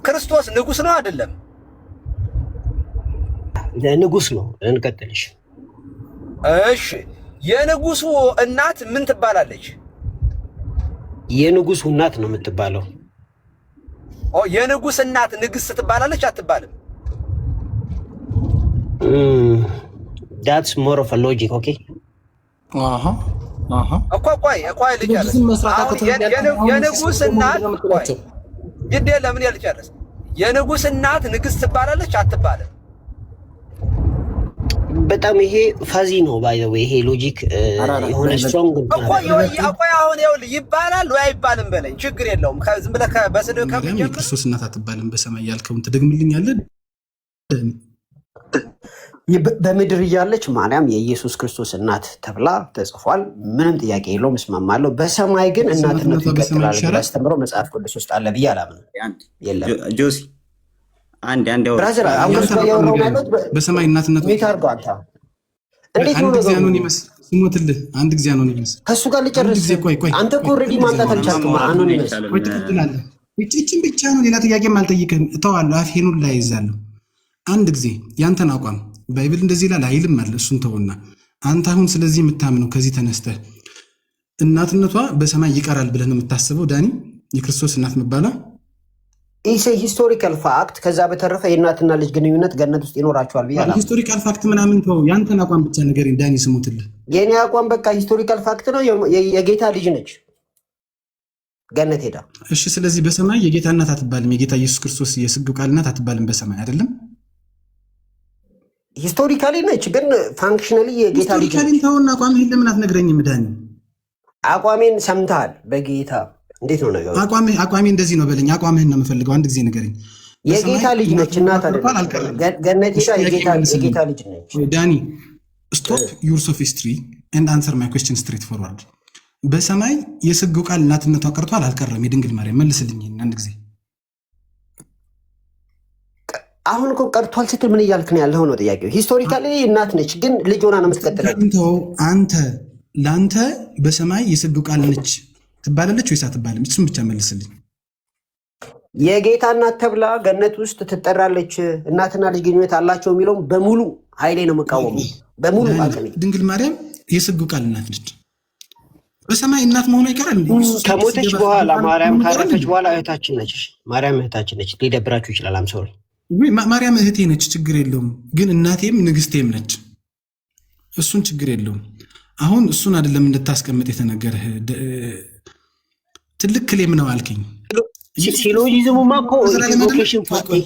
ክርስቶስ ንጉስ ነው አይደለም? ንጉስ ነው። እንቀጥልሽ። እሺ የንጉሱ እናት ምን ትባላለች? የንጉሱ እናት ነው የምትባለው። የንጉስ እናት ንግስት ትባላለች አትባልም? that's more of a logic. okay ቆይ ልጨርስ። የንጉስ እናት ግዴ ለምን ያልጨርስ? የንጉስ እናት ንግስት ትባላለች አትባልም? በጣም ይሄ ፋዚ ነው ባይ ዘ ወይ ይሄ ሎጂክ የሆነ ስትሮንግ ቆይ አሁን ይኸውልህ ይባላል ወይ አይባልም በለኝ፣ ችግር የለውም። ዝም ብለህ በስልህ ከፍጀህ ክርስቶስ እናት አትባልም በሰማይ ያልከውን ትደግምልኛለህ? በምድር እያለች ማርያም የኢየሱስ ክርስቶስ እናት ተብላ ተጽፏል። ምንም ጥያቄ የለውም፣ እስማማለሁ። በሰማይ ግን እናትነቱ ይቀጥላል ያስተምረው መጽሐፍ ቅዱስ ውስጥ አለ ብዬ አላምንም። የለም ጆሲ አንድ ብራዘር አውቀስ ያወራው ማለት በሰማይ እናትነቱ ሚታርገው አንተ እንዴት ነው ነገሩ? ስሞትልህ አንድ ጊዜ ነው ይመስ ከሱ ጋር ልጨርስ። አንተ እኮ ኦሬዲ ማምጣት አልቻልክም። አሁን ይመስ ወይ ትቀጥላለህ? እቺን ብቻ ነው ሌላ ጥያቄም አልጠይቅህም። እተዋለሁ፣ አፌን ሁላ ይዛለሁ። አንድ ጊዜ ያንተን አቋም ባይብል እንደዚህ ይላል አይልም አለ። እሱን ተውና አንተ አሁን ስለዚህ የምታምነው ከዚህ ተነስተህ እናትነቷ በሰማይ ይቀራል ብለህ ነው የምታስበው? ዳኒ የክርስቶስ እናት መባላ ኢሴ ሂስቶሪካል ፋክት። ከዛ በተረፈ የእናትና ልጅ ግንኙነት ገነት ውስጥ ይኖራቸዋል ብያለሁ። ሂስቶሪካል ፋክት ምናምን ተው፣ ያንተን አቋም ብቻ ንገረኝ ዳኒ። ስሙትልህ የኔ አቋም በቃ ሂስቶሪካል ፋክት ነው። የጌታ ልጅ ነች፣ ገነት ሄዳ። እሺ ስለዚህ በሰማይ የጌታ እናት አትባልም። የጌታ ኢየሱስ ክርስቶስ የስግው ቃል እናት አትባልም በሰማይ አይደለም? ሂስቶሪካሊ ነች፣ ግን ፋንክሽናሊ የጌታ ልጅ ነች። ሂስቶሪካሊ ተውና አቋምህን ለምን አትነግረኝም ዳኒ? አቋሜን ሰምተሃል? በጌታ እንዴት ነው ነገሩ? አቋሜ እንደዚህ ነው በለኝ። አቋምህን ነው የምፈልገው። አንድ ጊዜ ንገረኝ። የጌታ ልጅ ነች፣ እናት አይደለም። ገነት ሄዳ የጌታ ልጅ ነች። ዳኒ ስቶፕ ዩር ሶፊስትሪ ኤንድ አንሰር ማይ ኩዌስችን ስትሬት ፎርዋርድ። በሰማይ የስግው ቃል እናትነቷ ቀርቷል አልቀረም? የድንግል ማርያም መልስልኝ አንድ ጊዜ። አሁን እኮ ቀርቷል ስትል ምን እያልክ ነው ያለው ነው ጥያቄው። ሂስቶሪካሊ እናት ነች፣ ግን ልጅ ሆና ነው የምትቀጥለው። አንተ ለአንተ በሰማይ የስግው ቃል ነች ትባላለች ወይስ አትባልም? እሱን ብቻ መልስልኝ። የጌታ እናት ተብላ ገነት ውስጥ ትጠራለች። እናትና ልጅ ግንኙነት አላቸው የሚለውም በሙሉ ኃይሌ ነው የምቃወመው፣ በሙሉ አቅሜ። ድንግል ማርያም የስግው ቃል እናት ነች። በሰማይ እናት መሆኗ ይቀራል? ከሞተች በኋላ ማርያም ካረፈች በኋላ እህታችን ነች። ማርያም እህታችን ነች። ሊደብራችሁ ይችላል። አም ሶሪ ማርያም እህቴ ነች፣ ችግር የለውም። ግን እናቴም ንግስቴም ነች። እሱን ችግር የለውም። አሁን እሱን አይደለም እንድታስቀምጥ የተነገረህ። ትልቅ ክሌም ነው አልከኝ። ሲሎጂዝሙማ እኮ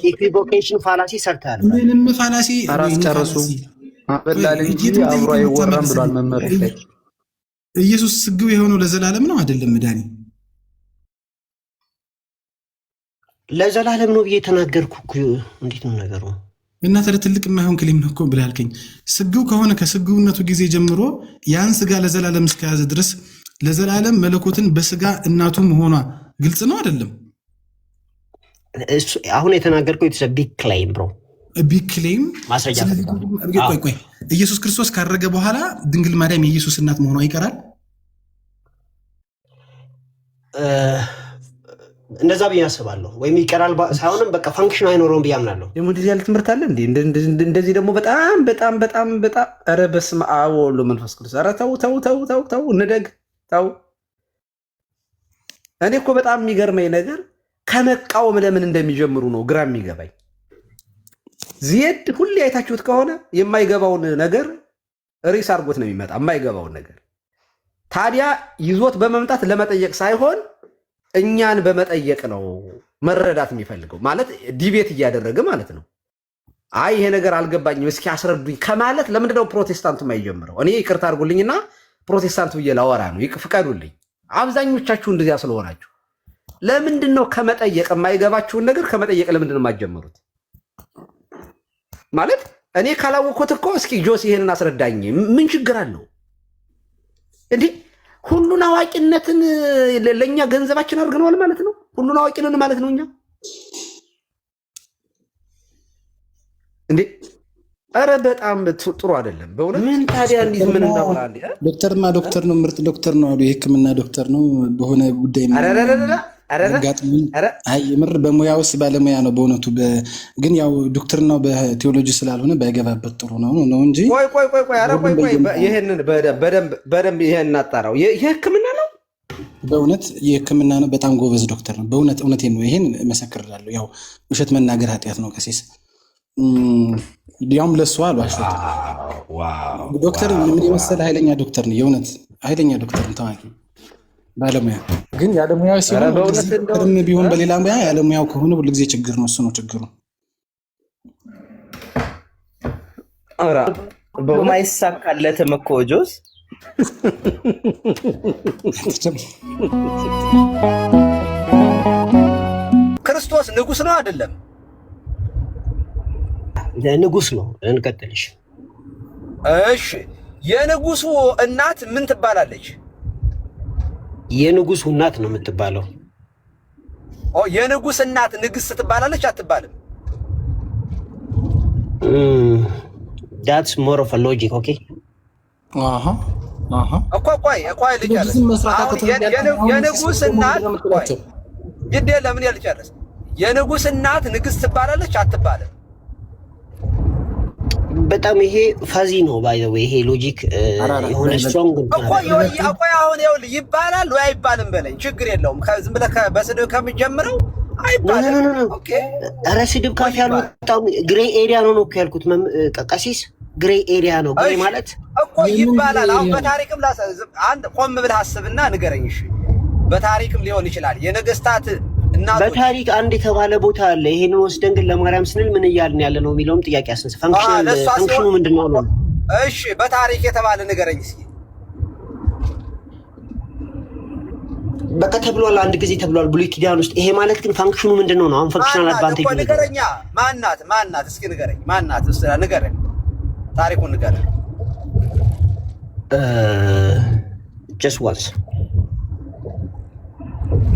ኢኩቮኬሽን ፋላሲ ሰርታል። ምንም ፋላሲ አራስ ጨርሱ አበላል እንጂ አብሮ አይወራም ብሏል መምህር። ኢየሱስ ስግው የሆነው ለዘላለም ነው አይደለም ዳኒ? ለዘላለም ነው ብዬ ተናገርኩ እኮ። እንዴት ነው ነገሩ? እና ትልቅ የማይሆን ክሌም ነው እኮ ብለህ አልከኝ። ስግው ከሆነ ከስግውነቱ ጊዜ ጀምሮ ያን ስጋ ለዘላለም እስከያዘ ድረስ ለዘላለም መለኮትን በስጋ እናቱ መሆኗ ግልጽ ነው አይደለም? አሁን የተናገርከው ኢትስ ቢግ ክሌም ብሮ፣ ቢግ ክሌም ማስረጃ። ቆይ ኢየሱስ ክርስቶስ ካረገ በኋላ ድንግል ማርያም የኢየሱስ እናት መሆኗ ይቀራል? እንደዛ ብዬ አስባለሁ። ወይም ይቀራል ሳይሆንም በቃ ፋንክሽን አይኖረውም ብዬ አምናለሁ። ደግሞ እንደዚህ ያለ ትምህርት አለ እንዴ? እንደዚህ ደግሞ በጣም በጣም በጣም በጣም ኧረ በስመ አብ ወወልድ ወመንፈስ ቅዱስ። ኧረ ተው ተው ተው ተው ተው እንደግ ተው። እኔ እኮ በጣም የሚገርመኝ ነገር ከመቃወም ለምን እንደሚጀምሩ ነው ግራ የሚገባኝ። ዜድ ሁሌ አይታችሁት ከሆነ የማይገባውን ነገር ሪስ አድርጎት ነው የሚመጣ፣ የማይገባውን ነገር ታዲያ ይዞት በመምጣት ለመጠየቅ ሳይሆን እኛን በመጠየቅ ነው መረዳት የሚፈልገው። ማለት ዲቤት እያደረገ ማለት ነው። አይ ይሄ ነገር አልገባኝም እስኪ አስረዱኝ ከማለት ለምንድነው ፕሮቴስታንቱ የማይጀምረው? እኔ ይቅርታ አድርጉልኝና ፕሮቴስታንቱ ብዬ ላወራ ነው፣ ፍቀዱልኝ። አብዛኞቻችሁ እንደዚያ ስለሆናችሁ ለምንድነው ከመጠየቅ የማይገባችሁን ነገር ከመጠየቅ ለምንድነው የማትጀምሩት? ማለት እኔ ካላወቅኩት እኮ እስኪ ጆስ ይሄንን አስረዳኝ ምን ችግር አለው እንዲህ? ሁሉን አዋቂነትን ለኛ ገንዘባችን አድርገናል ማለት ነው። ሁሉን አዋቂነን ማለት ነው እኛ እንዴ? ኧረ በጣም ጥሩ አይደለም በእውነት። ምን ታዲያ እንዴት ምን እንዳወራ ዶክተርና ዶክተር ነው፣ ምርጥ ዶክተር ነው አሉ። የሕክምና ዶክተር ነው በሆነ ጉዳይ ነው። የምር በሙያ ውስጥ ባለሙያ ነው በእውነቱ። ግን ያው ዶክተርናው በቴዎሎጂ ስላልሆነ ባይገባበት ጥሩ ነው እንጂ። ቆይ ይሄንን በደንብ ይሄን እናጣራው። የህክምና ነው በእውነት የህክምና ነው። በጣም ጎበዝ ዶክተር ነው በእውነት። እውነቴን ነው። ይሄን እመሰክርላለሁ። ያው ውሸት መናገር ኃጢአት ነው ቀሲስ። ያውም ለሱ አልዋሸሁትም። ዶክተር ምን የመሰለ ኃይለኛ ዶክተር ነው። የእውነት ኃይለኛ ዶክተር ነው። ታዋቂ ባለሙያ ግን ያለሙያው ሲሆን ቢሆን በሌላ ሙያ ያለሙያው ከሆነ ሁልጊዜ ችግር ነው። እሱ ነው ችግሩ። በማይሳካለትም እኮ ጆስ ክርስቶስ ንጉስ ነው አይደለም? ንጉስ ነው። እንቀጥልሽ። እሺ የንጉሱ እናት ምን ትባላለች? የንጉሱ እናት ነው የምትባለው። የንጉስ እናት ንግስት ትባላለች አትባልም? that's more of a logic. okay እኮ ቆይ ልጨርስ። የንጉስ እናት ግዴ ለምን ልጨርስ። የንጉስ እናት ንግስት ትባላለች አትባልም? በጣም ይሄ ፋዚ ነው ባይዘው። ይሄ ሎጂክ የሆነ ስትሮንግ እኮ አሁን ይኸውልህ ይባላል ወይ አይባልም በለኝ። ችግር የለውም። ዝም ብለህ በስድብ ከምትጀምረው አይባልም። ኦኬ ኧረ ስድብ ካፍ ያልወጣው ግሬ ኤሪያ ነው እኮ ያልኩት ቀሲስ። ግሬ ኤሪያ ነው። ግሬ ማለት እኮ ይባላል። አሁን በታሪክም አንድ ቆም ብለህ አስብና ንገረኝ። እሺ በታሪክም ሊሆን ይችላል የነገስታት በታሪክ አንድ የተባለ ቦታ አለ። ይሄንን ወስደን ግን ለማርያም ስንል ምን እያልን ያለ ነው የሚለውም ጥያቄ ያስነሳ። ፈንክሽኑ ምንድነው ነው? እሺ በታሪክ የተባለ ንገረኝ እስኪ። በቃ ተብሏል፣ አንድ ጊዜ ተብሏል ብሉይ ኪዳን ውስጥ። ይሄ ማለት ግን ፈንክሽኑ ምንድነው ነው? አሁን ፈንክሽናል አድቫንቴጅ ነው። ንገረኛ። ማናት እስኪ ንገረኝ። ማናት እስኪ ንገረኝ። ታሪኩን ንገረኝ። just once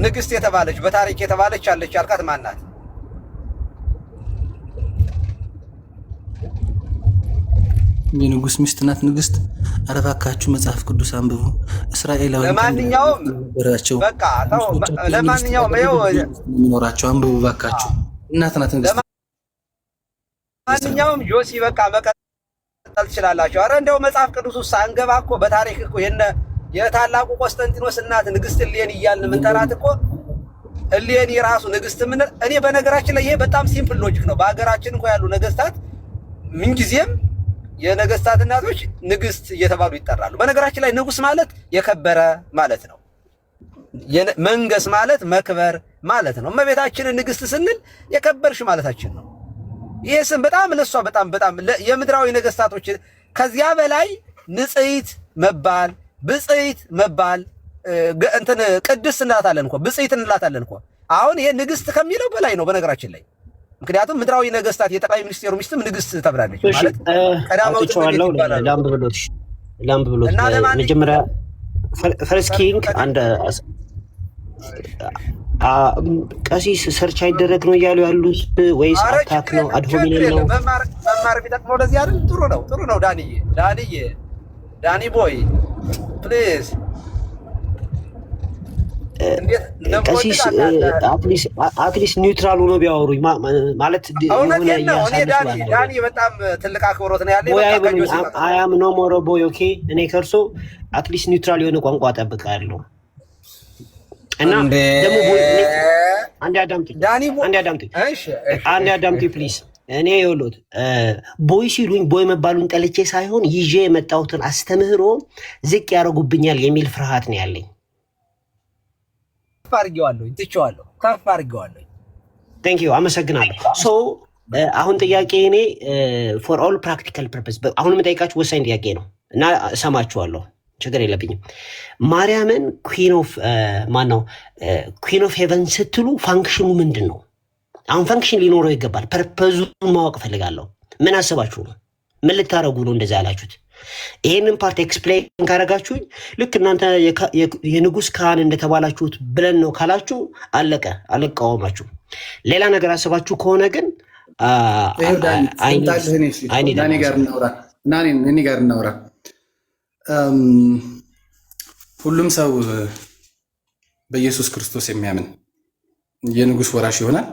ንግስት የተባለች በታሪክ የተባለች አለች አልካት። ማናት? የንጉስ ሚስት ናት ንግስት። ኧረ እባካችሁ መጽሐፍ ቅዱስ አንብቡ። እስራኤላውያን ለማንኛውም በቃ ተው። ለማንኛውም የሚኖራቸው አንብቡ እባካችሁ። እናት ናት ንግስት። ለማንኛውም ጆሲ በቃ መቀጠል ትችላላችሁ። ኧረ እንደው መጽሐፍ ቅዱስ ውስጥ አንገባ እኮ በታሪክ እኮ የታላቁ ቆስጠንጢኖስ እናት ንግስት እሌኒ እያልን ምንጠራት እኮ እሌኒ ራሱ ንግስት ምን። እኔ በነገራችን ላይ ይሄ በጣም ሲምፕል ሎጂክ ነው። በሀገራችን እንኳን ያሉ ነገስታት ምንጊዜም የነገስታት እናቶች ንግስት እየተባሉ ይጠራሉ። በነገራችን ላይ ንጉስ ማለት የከበረ ማለት ነው። መንገስ ማለት መክበር ማለት ነው። እመቤታችንን ንግስት ስንል የከበርሽ ማለታችን ነው። ይሄ ስም በጣም ለሷ በጣም የምድራዊ ነገስታቶች ከዚያ በላይ ንጽሕት መባል ብጽሕት መባል እንትን ቅድስት እንላታለን እኮ ብጽሕት እንላታለን እኮ። አሁን ይሄ ንግስት ከሚለው በላይ ነው በነገራችን ላይ። ምክንያቱም ምድራዊ ነገስታት የጠቅላይ ሚኒስቴሩ ሚስትም ንግስት ተብላለች ማለት ቀዳማዊት ይባላል። ላምብ ብሎት መጀመሪያ ፈርስት ኪንግ አንድ ቀሲስ ሰርች አይደረግ ነው እያሉ ያሉት ወይስ አታክ ነው? አድሆሚነል ነው? መማር ቢጠቅመው ለዚህ አይደል? ጥሩ ነው ዳኒ ቦይ ፕሊዝ። ቀሲስ አትሊስት ኒውትራል ሆኖ ቢያወሩኝ ማለት ዳኒ በጣም ትልቅ አክብሮት ነው ያለኝ። አያም ኖ ሞሮ ቦይ ኦኬ። እኔ ከእርሶ አትሊስት ኒውትራል የሆነ ቋንቋ እጠብቃለሁ። እና ደግሞ አንድ አዳምጡኝ ፕሊዝ። እኔ ይኸውልዎት ቦይ ሲሉኝ ቦይ መባሉን ጠልቼ ሳይሆን ይዤ የመጣሁትን አስተምህሮ ዝቅ ያደርጉብኛል የሚል ፍርሃት ነው ያለኝ። ከፍ አድርጌዋለሁ። ቴንክ ዩ አመሰግናለሁ። ሶ አሁን ጥያቄ እኔ ፎር ኦል ፕራክቲካል ፐርፐስ አሁን የምጠይቃችሁ ወሳኝ ጥያቄ ነው እና እሰማችኋለሁ፣ ችግር የለብኝም። ማርያምን ኩዊን ኦፍ ሄቨን ስትሉ ፋንክሽኑ ምንድን ነው? አሁን ፋንክሽን ሊኖረው ይገባል። ፐርፐዙን ማወቅ እፈልጋለሁ። ምን አስባችሁ ነው? ምን ልታረጉ ነው እንደዛ ያላችሁት? ይሄንን ፓርት ኤክስፕሌን ካረጋችሁኝ ልክ እናንተ የንጉስ ካህን እንደተባላችሁት ብለን ነው ካላችሁ አለቀ፣ አልቃወማችሁ። ሌላ ነገር አስባችሁ ከሆነ ግን እኔ ጋር እናውራ። ሁሉም ሰው በኢየሱስ ክርስቶስ የሚያምን የንጉስ ወራሽ ይሆናል።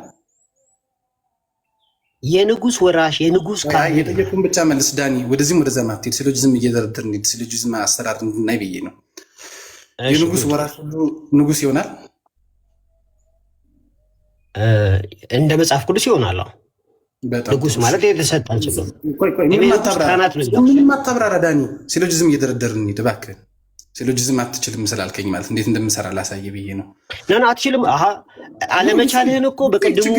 የንጉስ ወራሽ የንጉስ የጠየቁን ብቻ መልስ ዳኒ። ወደዚህም ወደዛ ማትሄድ ሲሎጂዝም እየደረደር እንሂድ። ሲሎጂዝም አሰራር እንድናይ ብዬ ነው። የንጉስ ወራሽ ሁሉ ንጉስ ይሆናል እንደ መጽሐፍ ቅዱስ ይሆናል። ንጉስ ማለት የተሰጠን ምንም አታብራራ ዳኒ። ሲሎጂዝም እየደረደር እንሂድ እባክህ። ሲሎጂዝም አትችልም ስላልከኝ ማለት እንዴት እንደምሰራ ላሳየ ብዬ ነው። አትችልም አለመቻልህን እኮ በቅድሙ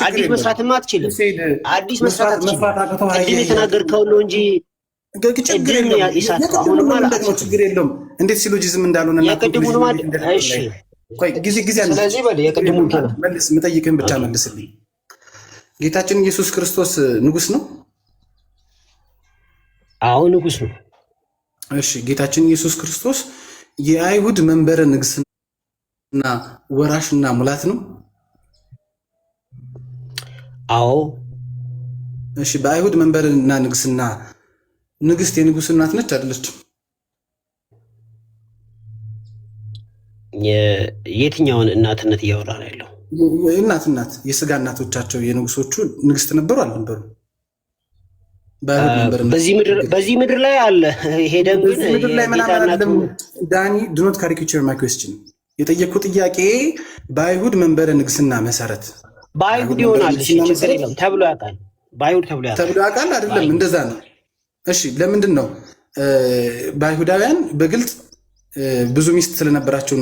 አዲስ መስራትማ አትችልም። አዲስ መስራት ቅድም የተናገርከው ነው እንጂ ችግር የለውም። እንዴት ሲሎጂዝም እንዳልሆነ ጊዜ ስለዚህ በል የቅድሙ መልስ፣ የምጠይቅህን ብቻ መልስልኝ። ጌታችን ኢየሱስ ክርስቶስ ንጉስ ነው? አዎ ንጉስ ነው። እሺ ጌታችን ኢየሱስ ክርስቶስ የአይሁድ መንበረ ንግስና ወራሽና ሙላት ነው? አዎ። እሺ በአይሁድ መንበርና ንግስና ንግስት የንጉስ እናት ነች አይደለችም? የትኛውን እናትነት እያወራ ነው ያለው? እናት የስጋ እናቶቻቸው የንጉሶቹ ንግስት ነበሩ አልነበሩ? በዚህ ምድር ላይ አለ። ሄደን ግን ምድር ላይ ምናምን ዳኒ ዱኖት ካሪኬቸር ማይ ኩዌስችን የጠየቅኩ ጥያቄ በአይሁድ መንበረ ንግስና መሰረት በአይሁድ ይሆናል። ችግር የለም ተብሎ ያውቃል። በአይሁድ ተብሎ ያውቃል አይደለም? እንደዛ ነው። እሺ ለምንድን ነው በአይሁዳውያን በግልጽ ብዙ ሚስት ስለነበራቸው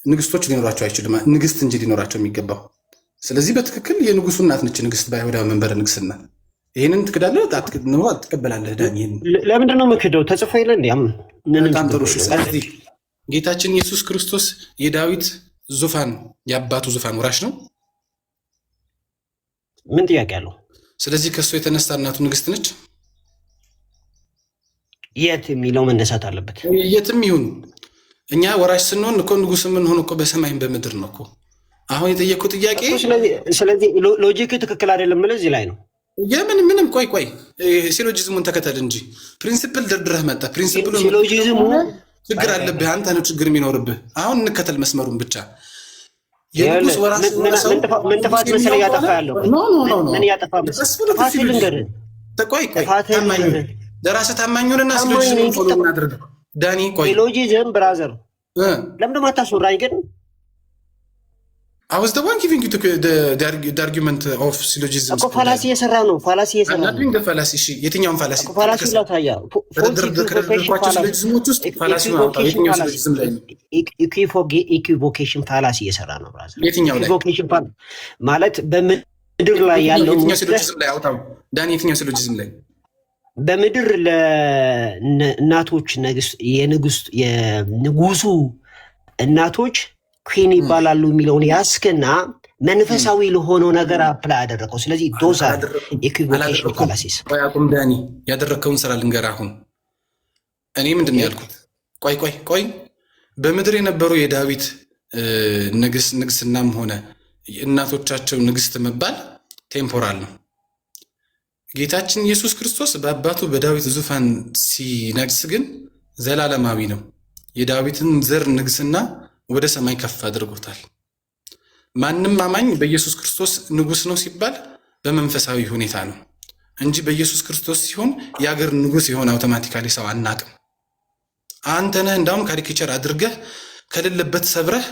ንግስቶች ሊኖራቸው አይችልም፣ ንግስት እንጂ ሊኖራቸው የሚገባው። ስለዚህ በትክክል የንጉሱ እናት ነች ንግስት በአይሁዳዊ መንበረ ንግስና። ይህንን ትክዳለህ ትቀበላለህ? ዳኒ ለምንድን ነው የምክደው? ተጽፎ የለ እንዲ በጣም ጥሩ። ስለዚህ ጌታችን ኢየሱስ ክርስቶስ የዳዊት ዙፋን የአባቱ ዙፋን ወራሽ ነው? ምን ጥያቄ አለው? ስለዚህ ከእሱ የተነሳ እናቱ ንግስት ነች? የት የሚለው መነሳት አለበት። የትም ይሁን እኛ ወራሽ ስንሆን እኮ ንጉስ የምንሆን እኮ በሰማይም በምድር ነው እኮ። አሁን የጠየቅኩ ጥያቄ ስለዚህ ሎጂክ ትክክል አይደለም። እዚህ ላይ ነው ምንም ቆይ ሲሎጂዝሙን ተከተል እንጂ ፕሪንሲፕል ደርድረህ መጣ። ፕሪንሲፕሉ ሲሎጂዝሙ ችግር አለብህ አንተ ነው ችግር የሚኖርብህ። አሁን እንከተል መስመሩን ብቻ። የንጉስ ወራሽ ምን ጥፋት መሰለህ እያጠፋ ያለው? ምን እያጠፋ መሰለህ? ልንገርህ። ቆይ ለራስህ ታማኙንና ሲሎጂዝሙን ፎሎ እናድርግ። ዳኒ ቆይ ሲሎጂዝም ብራዘር ለምንድን ነው አታስወራኝ ግን? I was the one giving you the argument of syllogism. እኮ ፋላሲ የሰራ ነው። ፋላሲ የሰራ ነው። አናዱኝ ፋላሲ። እሺ የትኛውን ፋላሲ? ፋላሲ ላታያ ከደረደርኳቸው ሲሎጂዝሞች ውስጥ ፋላሲ ነው። የትኛው ሲሎጂዝም ላይ ነው? ኢኩቮኬሽን ፋላሲ የሰራ ነው ብራዘር። የትኛው ላይ? ኢኩቮኬሽን ማለት በምድር ላይ ያለው የትኛው ሲሎጂዝም ላይ አውጣው ዳኒ። የትኛው ሲሎጂዝም ላይ? በምድር ለእናቶች የንጉሱ እናቶች ኩን ይባላሉ የሚለውን ያስክና መንፈሳዊ ለሆነው ነገር አፕላይ ያደረገው። ስለዚህ ዶዛ ኢኩቮኬሽን ፋላሲስ አቁም ዳኒ። ያደረግከውን ስራ ልንገርህ። አሁን እኔ ምንድን ነው ያልኩት? ቆይ በምድር የነበሩ የዳዊት ንግስናም ሆነ እናቶቻቸው ንግስት መባል ቴምፖራል ነው። ጌታችን ኢየሱስ ክርስቶስ በአባቱ በዳዊት ዙፋን ሲነግስ ግን ዘላለማዊ ነው። የዳዊትን ዘር ንግስና ወደ ሰማይ ከፍ አድርጎታል። ማንም አማኝ በኢየሱስ ክርስቶስ ንጉስ ነው ሲባል በመንፈሳዊ ሁኔታ ነው እንጂ በኢየሱስ ክርስቶስ ሲሆን የአገር ንጉስ የሆነ አውቶማቲካሊ ሰው አናቅም። አንተ ነህ እንዳውም ካሪኬቸር አድርገህ ከሌለበት ሰብረህ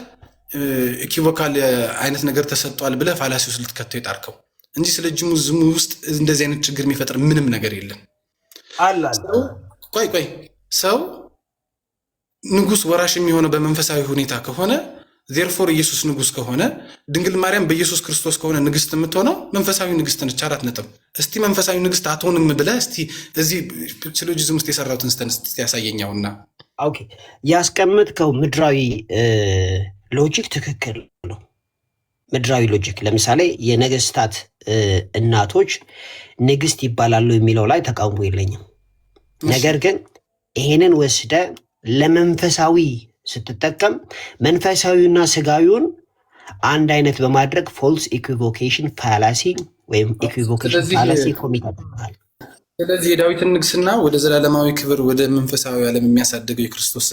ኢኪቮካል አይነት ነገር ተሰጥቷል ብለህ ፋላሲ ውስጥ ልትከተው የጣርከው እንጂ ስለ ጅሙዝሙ ውስጥ እንደዚህ አይነት ችግር የሚፈጥር ምንም ነገር የለም። ቆይ ሰው ንጉስ ወራሽ የሚሆነው በመንፈሳዊ ሁኔታ ከሆነ ዜርፎር ኢየሱስ ንጉስ ከሆነ ድንግል ማርያም በኢየሱስ ክርስቶስ ከሆነ ንግስት የምትሆነው መንፈሳዊ ንግስት ነች። 4 ነጥብ። እስቲ መንፈሳዊ ንግስት አትሆንም ብለህ እስቲ እዚህ ሲሎጂዝም ውስጥ የሰራሁትን ስተንስ ያሳየኛውና ኦኬ ያስቀምጥከው ምድራዊ ሎጂክ ትክክል ነው። ምድራዊ ሎጂክ ለምሳሌ የነገስታት እናቶች ንግስት ይባላሉ የሚለው ላይ ተቃውሞ የለኝም። ነገር ግን ይሄንን ወስደ ለመንፈሳዊ ስትጠቀም መንፈሳዊና ስጋዊውን አንድ አይነት በማድረግ ፎልስ ኢኩቮኬሽን ፋላሲ ወይም ኢኩቮኬሽን ፋላሲ ኮሚት አድርገዋል። ስለዚህ የዳዊትን ንግስና ወደ ዘላለማዊ ክብር ወደ መንፈሳዊ ዓለም የሚያሳድገው የክርስቶስ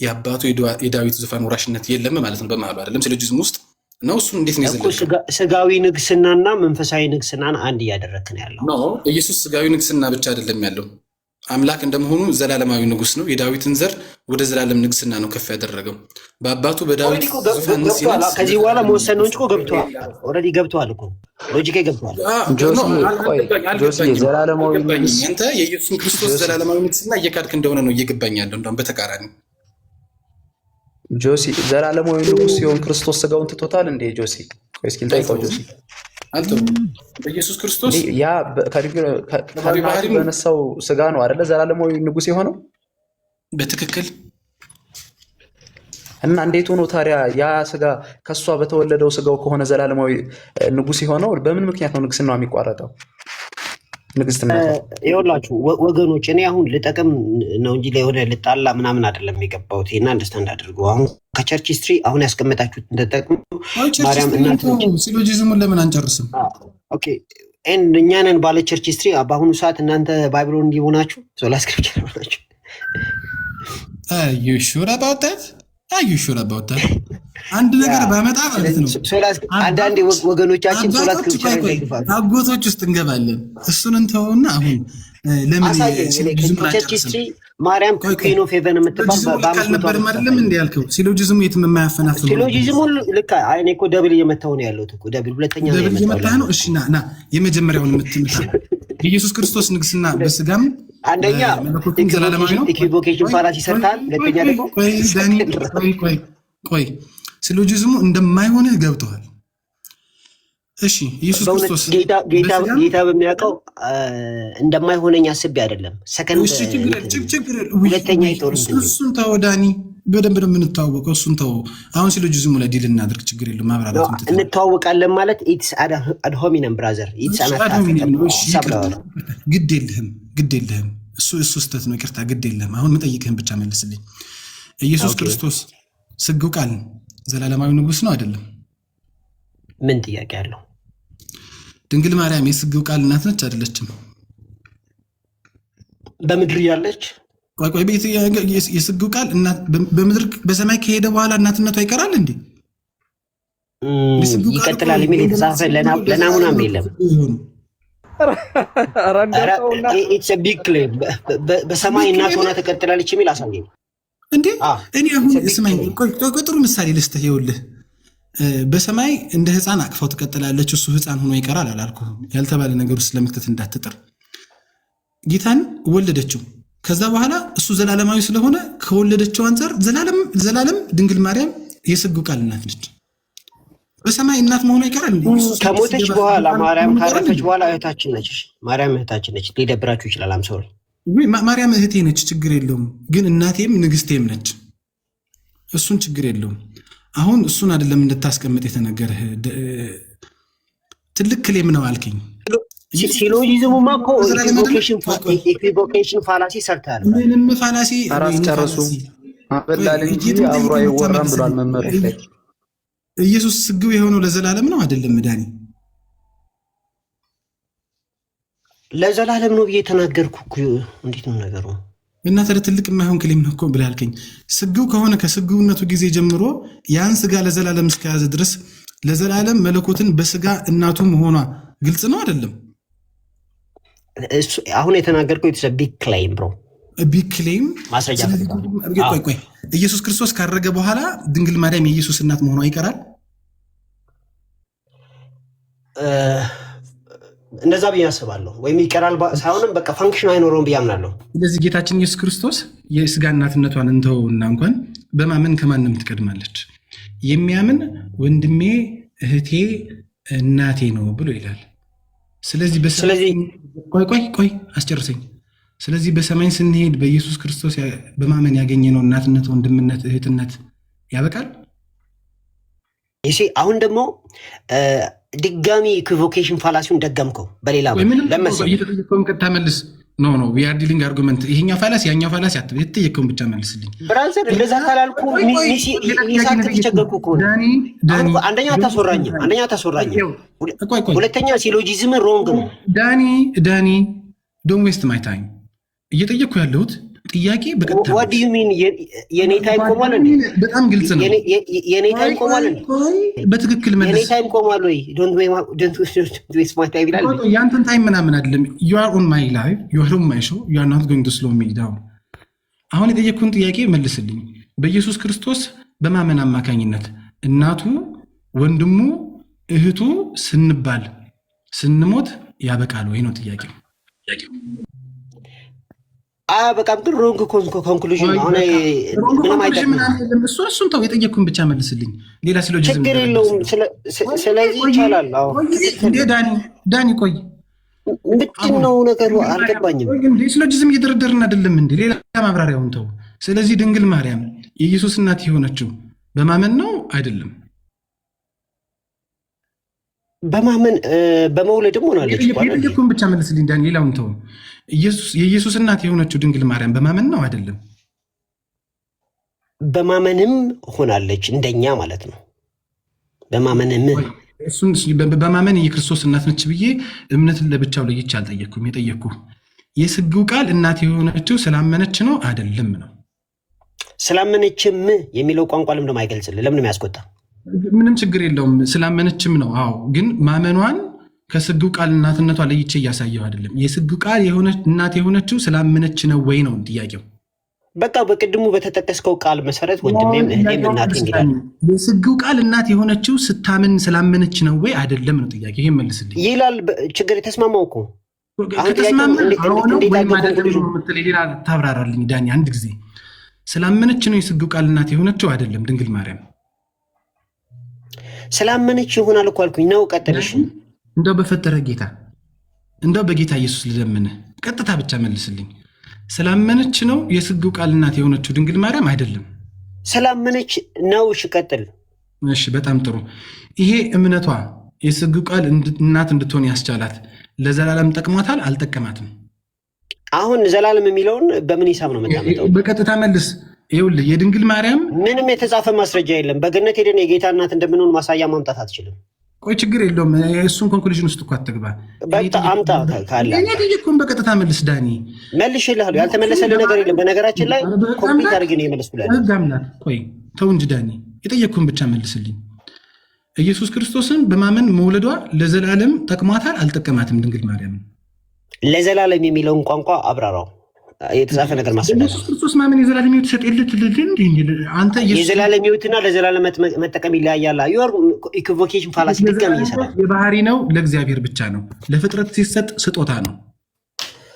የአባቱ የዳዊት ዙፋን ወራሽነት የለም ማለት ነው በመሃሉ አይደለም ሲሎጂዝም ውስጥ ነው። እሱን እንዴት ነው የዘለቀው? ስጋዊ ንግስናና መንፈሳዊ ንግስናን አንድ እያደረክ ነው ያለው። ነው ኢየሱስ ስጋዊ ንግስና ብቻ አይደለም ያለው፣ አምላክ እንደመሆኑ ዘላለማዊ ንጉስ ነው። የዳዊትን ዘር ወደ ዘላለም ንግስና ነው ከፍ ያደረገው በአባቱ በዳዊት ዙፋን። ከዚህ በኋላ መወሰን ነው እንጂ እኮ ገብቷል። ኦልሬዲ ገብቷል እኮ ሎጂክ ገብቷል። ጆሲ ዘላለማዊ ንጉስ አንተ የኢየሱስ ክርስቶስ ዘላለማዊ ንግስና እየካድክ እንደሆነ ነው እየገባኝ ያለው። እንደውም በተቃራኒ ጆሲ ዘላለማዊ ንጉስ ሲሆን ክርስቶስ ስጋውን ትቶታል እንዴ? ጆሲ ቆይ እስኪ ልጠይቀው። ጆሲ አልተው በኢየሱስ ክርስቶስ ያ ከናቱ በነሳው ስጋ ነው አይደለ ዘላለማዊ ንጉስ የሆነው? በትክክል። እና እንዴት ሆኖ ታዲያ ያ ስጋ ከሷ በተወለደው ስጋው ከሆነ ዘላለማዊ ንጉስ የሆነው በምን ምክንያት ነው ንግስናው የሚቋረጠው? ይኸውላችሁ ወገኖች፣ እኔ አሁን ልጠቅም ነው እንጂ ለሆነ ልጣላ ምናምን አይደለም የገባሁት። ይሄን አንደርስታንድ አድርጉ። አሁን ከቸርች ሂስትሪ አሁን ያስቀመጣችሁት እንደጠቅሙ ማርያም እናት ሲሎጂዝሙን ለምን አንጨርስም? ኦኬ እኛ ነን ባለ ቸርች ሂስትሪ። በአሁኑ ሰዓት እናንተ ባይብሎን እንዲሆናችሁ ሶላ ስክሪፕቸር ሆናችሁ you sure about that? Are you sure about that? አንድ ነገር ባመጣ ማለት ነው አንዳንድ ወገኖቻችን ሶላ ስክሪፕቸር ይገባሉ። አጎቶች ውስጥ እንገባለን። እሱን እንተውና አሁን ለምን ቸርች ሂስትሪ ማርያም ኩዊን ኦፍ ሄቨን የምትባል በአምስት ነበር አይደለም እንዴ ያልከው? ሲሎጂዝሙ የትም የማያፈናፍነው ሲሎጂዝሙ ልክ እኔ እኮ ደብል እየመታው ነው ያለሁት እኮ ደብል ሁለተኛ ነው የመታው ነው። እሺ ና የመጀመሪያውን የምትመታ ኢየሱስ ክርስቶስ ንግስና በስጋም አንደኛ ኢኩቮኬሽን ፋላሲ ሰርታል። ሁለተኛ ደግሞ ቆይ ሲሎጂዝሙ እንደማይሆንህ ገብተዋል። እሺ ኢየሱስ ክርስቶስ ጌታ በሚያውቀው እንደማይሆነኝ አስቤ አይደለም። ሰከንድ ሁለተኛ ይጦር እሱን ተው ዳኒ፣ በደንብ ነው የምንተዋወቀው። እሱን ተው። አሁን ሲሎጂዝሙ ላይ ዲል እናድርግ፣ ችግር የለም። ማብራራት እንተዋወቃለን ማለት ኢትስ አድ ሆሚነም ብራዘር፣ ኢትስ ግድ የለህም። እሱ ስተት ነው፣ ይቅርታ፣ ግድ የለህም። አሁን የምጠይቅህን ብቻ መልስልኝ። ኢየሱስ ክርስቶስ ስግው ቃል ዘላለማዊ ንጉስ ነው አይደለም? ምን ጥያቄ አለው? ድንግል ማርያም የስግው ቃል እናት ነች አይደለችም? በምድር ያለች ቆይ ቤት የስግው ቃል እናት በምድር በሰማይ ከሄደ በኋላ እናትነቷ ይቀራል እንዴ? ይቀጥላል የሚል የተጻፈ ለናሙናም የለም። ኢትስ አ ቢግ ክሌም። በሰማይ እናት ሆና ተቀጥላለች የሚል አሳየኝ እንዴ? እኔ አሁን ስማኝ፣ ቆይ ጥሩ ምሳሌ ልስጥህ። ይኸውልህ በሰማይ እንደ ህፃን አቅፋው ትቀጥላለች፣ እሱ ህፃን ሆኖ ይቀራል አላልኩህም? ያልተባለ ነገር ውስጥ ለመክተት እንዳትጥር። ጌታን ወለደችው። ከዛ በኋላ እሱ ዘላለማዊ ስለሆነ ከወለደችው አንጻር ዘላለም ድንግል ማርያም የስግው ቃል እናት ነች። በሰማይ እናት መሆኗ ይቀራል። ከሞተች በኋላ ማርያም ካረፈች በኋላ እህታችን ነች። ማርያም እህታችን ነች። ሊደብራችሁ ይችላል። አም ሶሪ ማርያም እህቴ ነች፣ ችግር የለውም። ግን እናቴም ንግስቴም ነች። እሱን ችግር የለውም። አሁን እሱን አይደለም እንድታስቀምጥ የተነገረህ። ትልቅ ክሌም ነው አልከኝ። ሲሎጂዝሙማ እኮ ኢኩቮኬሽን ፋላሲ ሰርታል። ምንም ፋላሲ አራስ ጨርሱ አበላል እንጂ አብሮ አይወራም ብሏል መምህር ላይ። ኢየሱስ ስግው የሆነው ለዘላለም ነው አይደለም? ዳኒ ለዘላለም ነው ብዬ ተናገርኩ እኮ። እንዴት ነው ነገሩ? እና ታዲያ ትልቅ የማይሆን ክሌም ነው እኮ ብለህ አልከኝ። ስግው ከሆነ ከስግውነቱ ጊዜ ጀምሮ ያን ስጋ ለዘላለም እስከያዘ ድረስ ለዘላለም መለኮትን በስጋ እናቱ መሆኗ ግልጽ ነው አይደለም? አሁን የተናገርከው ኢትስ አ ቢግ ክሌም ብሮ፣ ቢግ ክሌም ማስረጃ። ቆይ ኢየሱስ ክርስቶስ ካረገ በኋላ ድንግል ማርያም የኢየሱስ እናት መሆኗ ይቀራል? እንደዛ ብዬ አስባለሁ። ወይም ይቀራል ሳይሆንም በቃ ፋንክሽን አይኖረውም ብዬ አምናለሁ። ስለዚህ ጌታችን ኢየሱስ ክርስቶስ የስጋ እናትነቷን እንተውና እንኳን በማመን ከማንም ትቀድማለች። የሚያምን ወንድሜ እህቴ እናቴ ነው ብሎ ይላል። ስለዚህ ቆይ አስጨርሰኝ። ስለዚህ በሰማይ ስንሄድ በኢየሱስ ክርስቶስ በማመን ያገኘነው እናትነት፣ ወንድምነት፣ እህትነት ያበቃል። አሁን ደግሞ ድጋሚ ኢኩቮኬሽን ፋላሲውን ደገምከው። በሌላ እየተጠየቀውን ቀጥታ መልስ። ኖ ዊ አር ዲሊንግ አርጉመንት። ይሄኛው ፋላሲ ያኛው ፋላሲ አትበል። የተጠየቀውን ብቻ መልስልኝ ብራዘር። እንደዛ ካላልኩ ይሳቅ ተቸገርኩ እኮ። አንደኛ አታስወራኝም። ሁለተኛ ሲሎጂዝም ሮንግ ነው ዳኒ። ዶንት ዌስት ማይ ታይም። እየጠየቅኩ ያለሁት ጥያቄ በቀጥታ what do you mean የኔ ታይም ቆሟል እንዴ? በጣም ግልጽ ነው። የኔ ታይም ቆሟል እንዴ? በትክክል መልስ። የኔ ታይም ቆሟል ወይ? don't waste my time ይላል። ያንተን ታይም ምናምን አይደለም። you are on my live, you are on my show, you are not going to slow me down። አሁን የጠየቅኩን ጥያቄ መልስልኝ። በኢየሱስ ክርስቶስ በማመን አማካኝነት እናቱ፣ ወንድሙ፣ እህቱ ስንባል ስንሞት ያበቃል ወይ ነው ጥያቄው። በጣም ግን ሮንግ ኮንክሉዥን ነው። አሁን ምንም አይደለም። እሱን ተው፣ የጠየቅኩን ብቻ መልስልኝ። ሌላ ሲሎጂዝም ችግር የለውም። ስለዚህ ይቻላል። አዎ እንዴ ዳኒ ቆይ፣ ምንድን ነው ነገሩ? አልገባኝም። ሲሎጂዝም እየደረደርን አይደለም እንዴ? ሌላ ማብራሪያውን ተው። ስለዚህ ድንግል ማርያም የኢየሱስ እናት የሆነችው በማመን ነው አይደለም? በማመን በመውለድም ሆናለች። የጠየቅኩን ብቻ መልስልኝ ዳኒ፣ ሌላውን ተው። የኢየሱስ እናት የሆነችው ድንግል ማርያም በማመን ነው አይደለም? በማመንም ሆናለች፣ እንደኛ ማለት ነው። በማመንም በማመን የክርስቶስ እናት ነች ብዬ እምነትን ለብቻው ለይቼ አልጠየቅኩም። የጠየቅኩ የስግው ቃል እናት የሆነችው ስላመነች ነው አይደለም ነው። ስላመነችም የሚለው ቋንቋ ለምን ነው አይገልጽልህ? ለምን ነው የሚያስቆጣ? ምንም ችግር የለውም። ስላመነችም ነው። አዎ፣ ግን ማመኗን ከስግው ቃል እናትነቷ ለይቼ እያሳየው አይደለም። የስግው ቃል እናት የሆነችው ስላመነች ነው ወይ ነው ጥያቄው። በቃ በቅድሙ በተጠቀስከው ቃል መሰረት ወንድሜም እህቴም እናቴ እንግዳል። የስግው ቃል እናት የሆነችው ስታምን ስላመነች ነው ወይ አይደለም ነው ጥያቄ። ይሄን መልስልኝ ይላል። ችግር የተስማማው እኮ ከተስማማን ሌላ ታብራራልኝ ዳኒ። አንድ ጊዜ ስላመነች ነው የስግው ቃል እናት የሆነችው አይደለም ድንግል ማርያም? ስላመነች ይሆናል እኮ አልኩኝ ነው። ቀጥልሽ። እንደው በፈጠረ ጌታ እንደው በጌታ ኢየሱስ ልለምንህ ቀጥታ ብቻ መልስልኝ። ስላመነች ነው የስግው ቃል እናት የሆነችው ድንግል ማርያም አይደለም? ስላመነች ነው። እሺ ቀጥል። እሺ በጣም ጥሩ። ይሄ እምነቷ የስግው ቃል እናት እንድትሆን ያስቻላት ለዘላለም ጠቅሟታል አልጠቀማትም? አሁን ዘላለም የሚለውን በምን ሂሳብ ነው የምታመጣው? በቀጥታ መልስ። ይኸውልህ የድንግል ማርያም ምንም የተጻፈ ማስረጃ የለም። በገነት ሄደን የጌታ እናት እንደምንሆን ማሳያ ማምጣት አትችልም። ቆይ ችግር የለውም። እሱን ኮንክሉዥን ውስጥ እኮ አትግባ። አምጣ ካለ ጠየቅኩህን በቀጥታ መልስ ዳኒ። መልሼልሃለሁ። ያልተመለሰልህ ነገር የለም። በነገራችን ላይ ኮምፕሊት አድርጌ ነው የመለስኩልህ። ህግ አምላክ ቆይ ተው እንጂ ዳኒ፣ የጠየቅኩህን ብቻ መልስልኝ። ኢየሱስ ክርስቶስን በማመን መውለዷ ለዘላለም ጠቅሟታል አልጠቀማትም ድንግል ማርያም? ለዘላለም የሚለውን ቋንቋ አብራራው። የተጻፈ ነገር ማስረጃ ኢየሱስ ክርስቶስ ማመን የዘላለም ሕይወት ይሰጥልህ አንተ የዘላለም ሕይወትና ለዘላለም መጠቀም ይለያያል። ዩር ኢኩቮኬሽን ፋላሲ ድጋሚ እየሰራ የባህሪ ነው፣ ለእግዚአብሔር ብቻ ነው። ለፍጥረት ሲሰጥ ስጦታ ነው